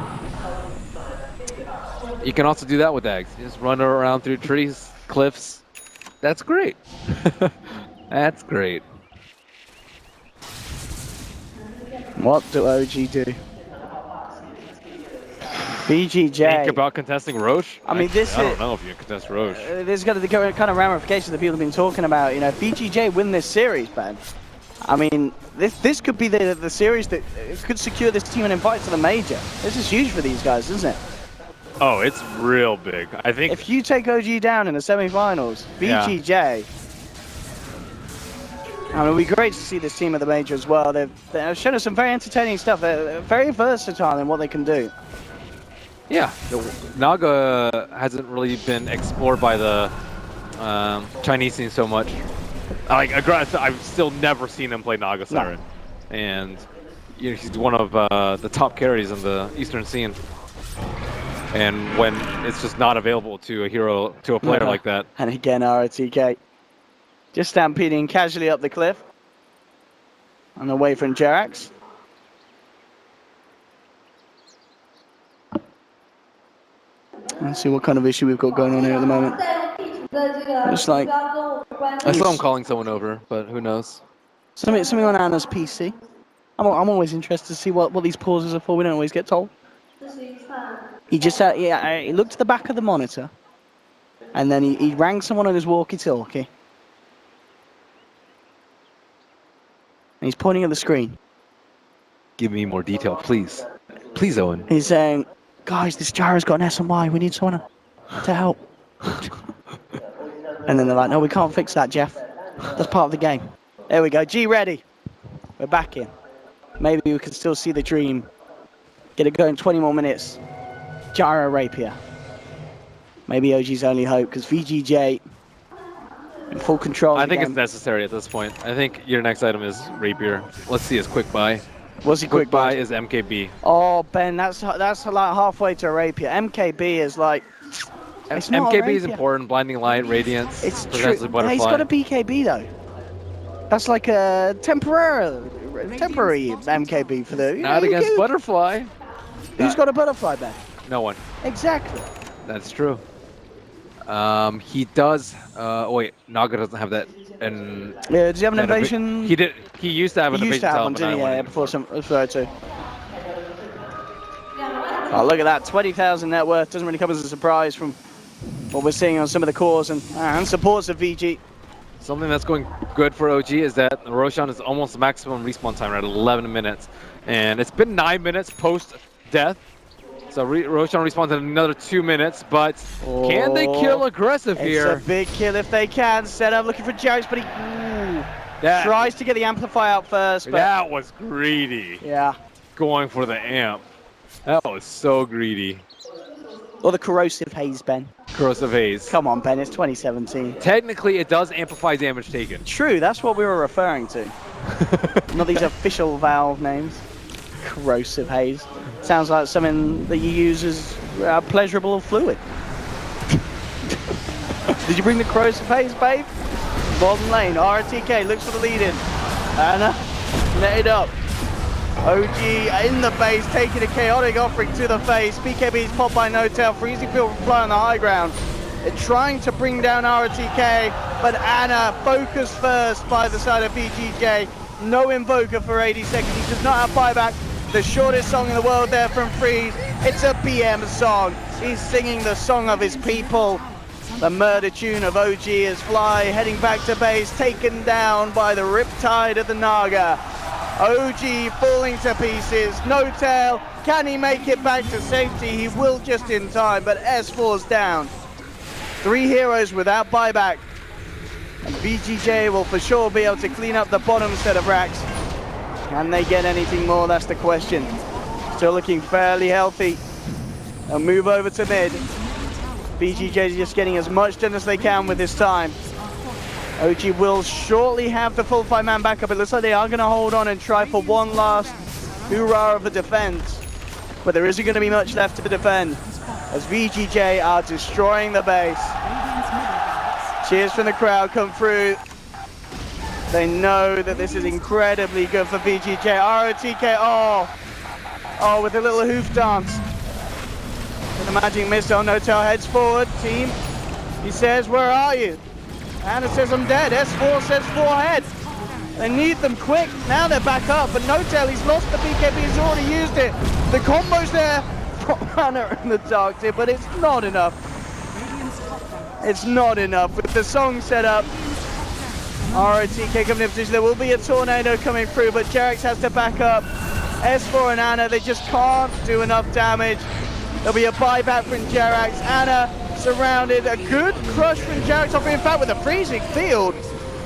[SPEAKER 6] You can also do that with Ags. Just run her around through trees, cliffs. That's great. That's great.
[SPEAKER 5] What do OG do? VGJ.
[SPEAKER 6] Think about contesting Roche?
[SPEAKER 5] I mean,
[SPEAKER 6] I don't know if you can contest Roche.
[SPEAKER 5] There's got the kind of ramifications that people have been talking about. You know, if VGJ win this series, man. I mean, this could be the series that could secure this team an invite to the major. This is huge for these guys, isn't it?
[SPEAKER 6] Oh, it's real big. I think
[SPEAKER 5] if you take OG down in the semi-finals, VGJ. Yeah. I mean, it'd be great to see this team at the major as well. They've shown us some very entertaining stuff. They're very versatile in what they can do.
[SPEAKER 6] Yeah, Naga hasn't really been explored by the Chinese scene so much. Like, I've still never seen him play Naga Siren. No. And you know, he's one of the top carries in the Eastern scene. And when it's just not available to a hero, to a player like that.
[SPEAKER 5] And again, RTK. Just stampeding casually up the cliff. And away from Jerax. Let's see what kind of issue we've got going on here at the moment. It's like
[SPEAKER 6] I saw him calling someone over, but who knows?
[SPEAKER 5] something on Anna's PC. I'm always interested to see what these pauses are for. We don't always get told. He just he looked at the back of the monitor, and then he rang someone on his walkie-talkie. And he's pointing at the screen.
[SPEAKER 6] Give me more detail, please. Please, Owen.
[SPEAKER 5] He's saying, guys, this gyro's got an SMY. We need someone to help. And then they're like, no, we can't fix that, Jeff. That's part of the game. There we go. G ready. We're back in. Maybe we can still see the dream. Get it going 20 more minutes. Gyro Rapier. Maybe OG's only hope, because VGJ in full control.
[SPEAKER 6] I think it's necessary at this point. I think your next item is Rapier. Let's see his quick buy.
[SPEAKER 5] What's he quick buy?
[SPEAKER 6] Is MKB.
[SPEAKER 5] Oh, Ben, that's like halfway to a Rapier. MKB is like...
[SPEAKER 6] MKB is important. Blinding Light, Radiance,
[SPEAKER 5] it's true.
[SPEAKER 6] Butterfly.
[SPEAKER 5] He's got a BKB though. That's like a temporary MKB for the...
[SPEAKER 6] Not against Butterfly.
[SPEAKER 5] Who's got a Butterfly, Ben?
[SPEAKER 6] No one.
[SPEAKER 5] Exactly.
[SPEAKER 6] That's true. He does... wait, Naga doesn't have that. And
[SPEAKER 5] yeah, does he have an invasion?
[SPEAKER 6] He did. He used to have an invasion talent,
[SPEAKER 5] didn't he? Yeah, before some too. Oh, look at that. 20,000 net worth. Doesn't really come as a surprise from what we're seeing on some of the cores and supports of VG.
[SPEAKER 6] Something that's going good for OG is that Roshan is almost maximum respawn time at 11 minutes. And it's been 9 minutes post-death. So Roshan respawns in another 2 minutes, but can they kill aggressive here?
[SPEAKER 5] It's a big kill if they can. Set up looking for Jax, but he tries to get the amplify out first. But
[SPEAKER 6] that was greedy.
[SPEAKER 5] Yeah.
[SPEAKER 6] Going for the amp. That was so greedy.
[SPEAKER 5] Or the corrosive haze, Ben.
[SPEAKER 6] Corrosive haze.
[SPEAKER 5] Come on, Ben, it's 2017.
[SPEAKER 6] Technically, it does amplify damage taken.
[SPEAKER 5] True, that's what we were referring to. Not these official Valve names. Corrosive haze. Sounds like something that you use as pleasurable fluid. Did you bring the corrosive haze, babe? Bottom lane, RTK looks for the lead in. Anna, let it up. OG in the base, taking a chaotic offering to the face. BKB's popped by No-Tail, Freezy Field fly on the high ground. They're trying to bring down RTK, but Anna focused first by the side of VGJ. No Invoker for 80 seconds, he does not have buyback. The shortest song in the world there from Freeze. It's a BM song. He's singing the song of his people. The murder tune of OG as Fly heading back to base, taken down by the Riptide of the Naga. OG falling to pieces. No-Tail, can he make it back to safety? He will just in time, but S4's down. 3 heroes without buyback. And VGJ will for sure be able to clean up the bottom set of racks. Can they get anything more? That's the question. Still looking fairly healthy. They'll move over to mid. VGJ is just getting as much done as they can with this time. OG will shortly have the full 5-man backup. It looks like they are going to hold on and try for one last hoorah of a defense. But there isn't going to be much left to defend as VGJ are destroying the base. Cheers from the crowd come through. They know that this is incredibly good for VGJ. ROTK, oh, with a little hoof dance. With the magic missile, No-Tail heads forward. Team, he says, where are you? Anna says, I'm dead. S4 says 4 ahead. They need them quick. Now they're back up, but No-Tail, he's lost the BKB, he's already used it. The combo's there from Anna in the dark tip, but it's not enough. It's not enough. With the song set up, ROTK coming in position. There will be a tornado coming through, but Jerax has to back up. S4 and Anna, they just can't do enough damage. There'll be a buyback from Jerax. Anna surrounded. A good crush from Jerax. In fact, with a freezing field,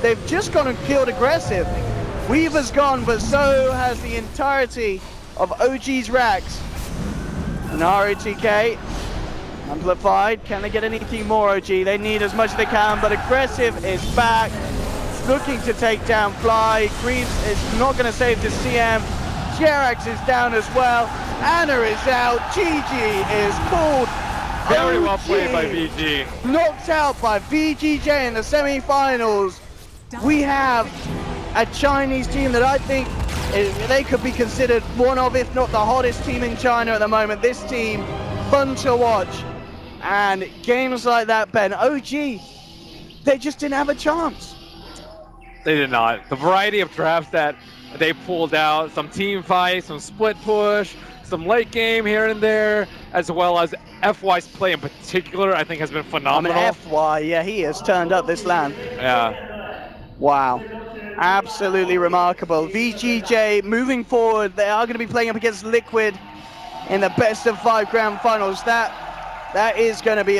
[SPEAKER 5] they've just gone and killed aggressive. Weaver's gone, but so has the entirety of OG's racks. And ROTK amplified. Can they get anything more, OG? They need as much as they can, but aggressive is back. Looking to take down Fly. Greaves is not going to save the CM. Jerax is down as well. Anna is out. GG is pulled.
[SPEAKER 6] Very well played by VG.
[SPEAKER 5] Knocked out by VGJ in the semi-finals. We have a Chinese team that I think they could be considered one of, if not the hottest team in China at the moment. This team, fun to watch. And games like that, Ben, OG, they just didn't have a chance.
[SPEAKER 6] They did not. The variety of drafts that they pulled out, some team fights, some split push, some late game here and there, as well as FY's play in particular, I think has been phenomenal.
[SPEAKER 5] I mean, FY, yeah, he has turned up this LAN.
[SPEAKER 6] Yeah.
[SPEAKER 5] Wow. Absolutely remarkable. VGJ moving forward. They are going to be playing up against Liquid in the best of 5 grand finals. That is going to be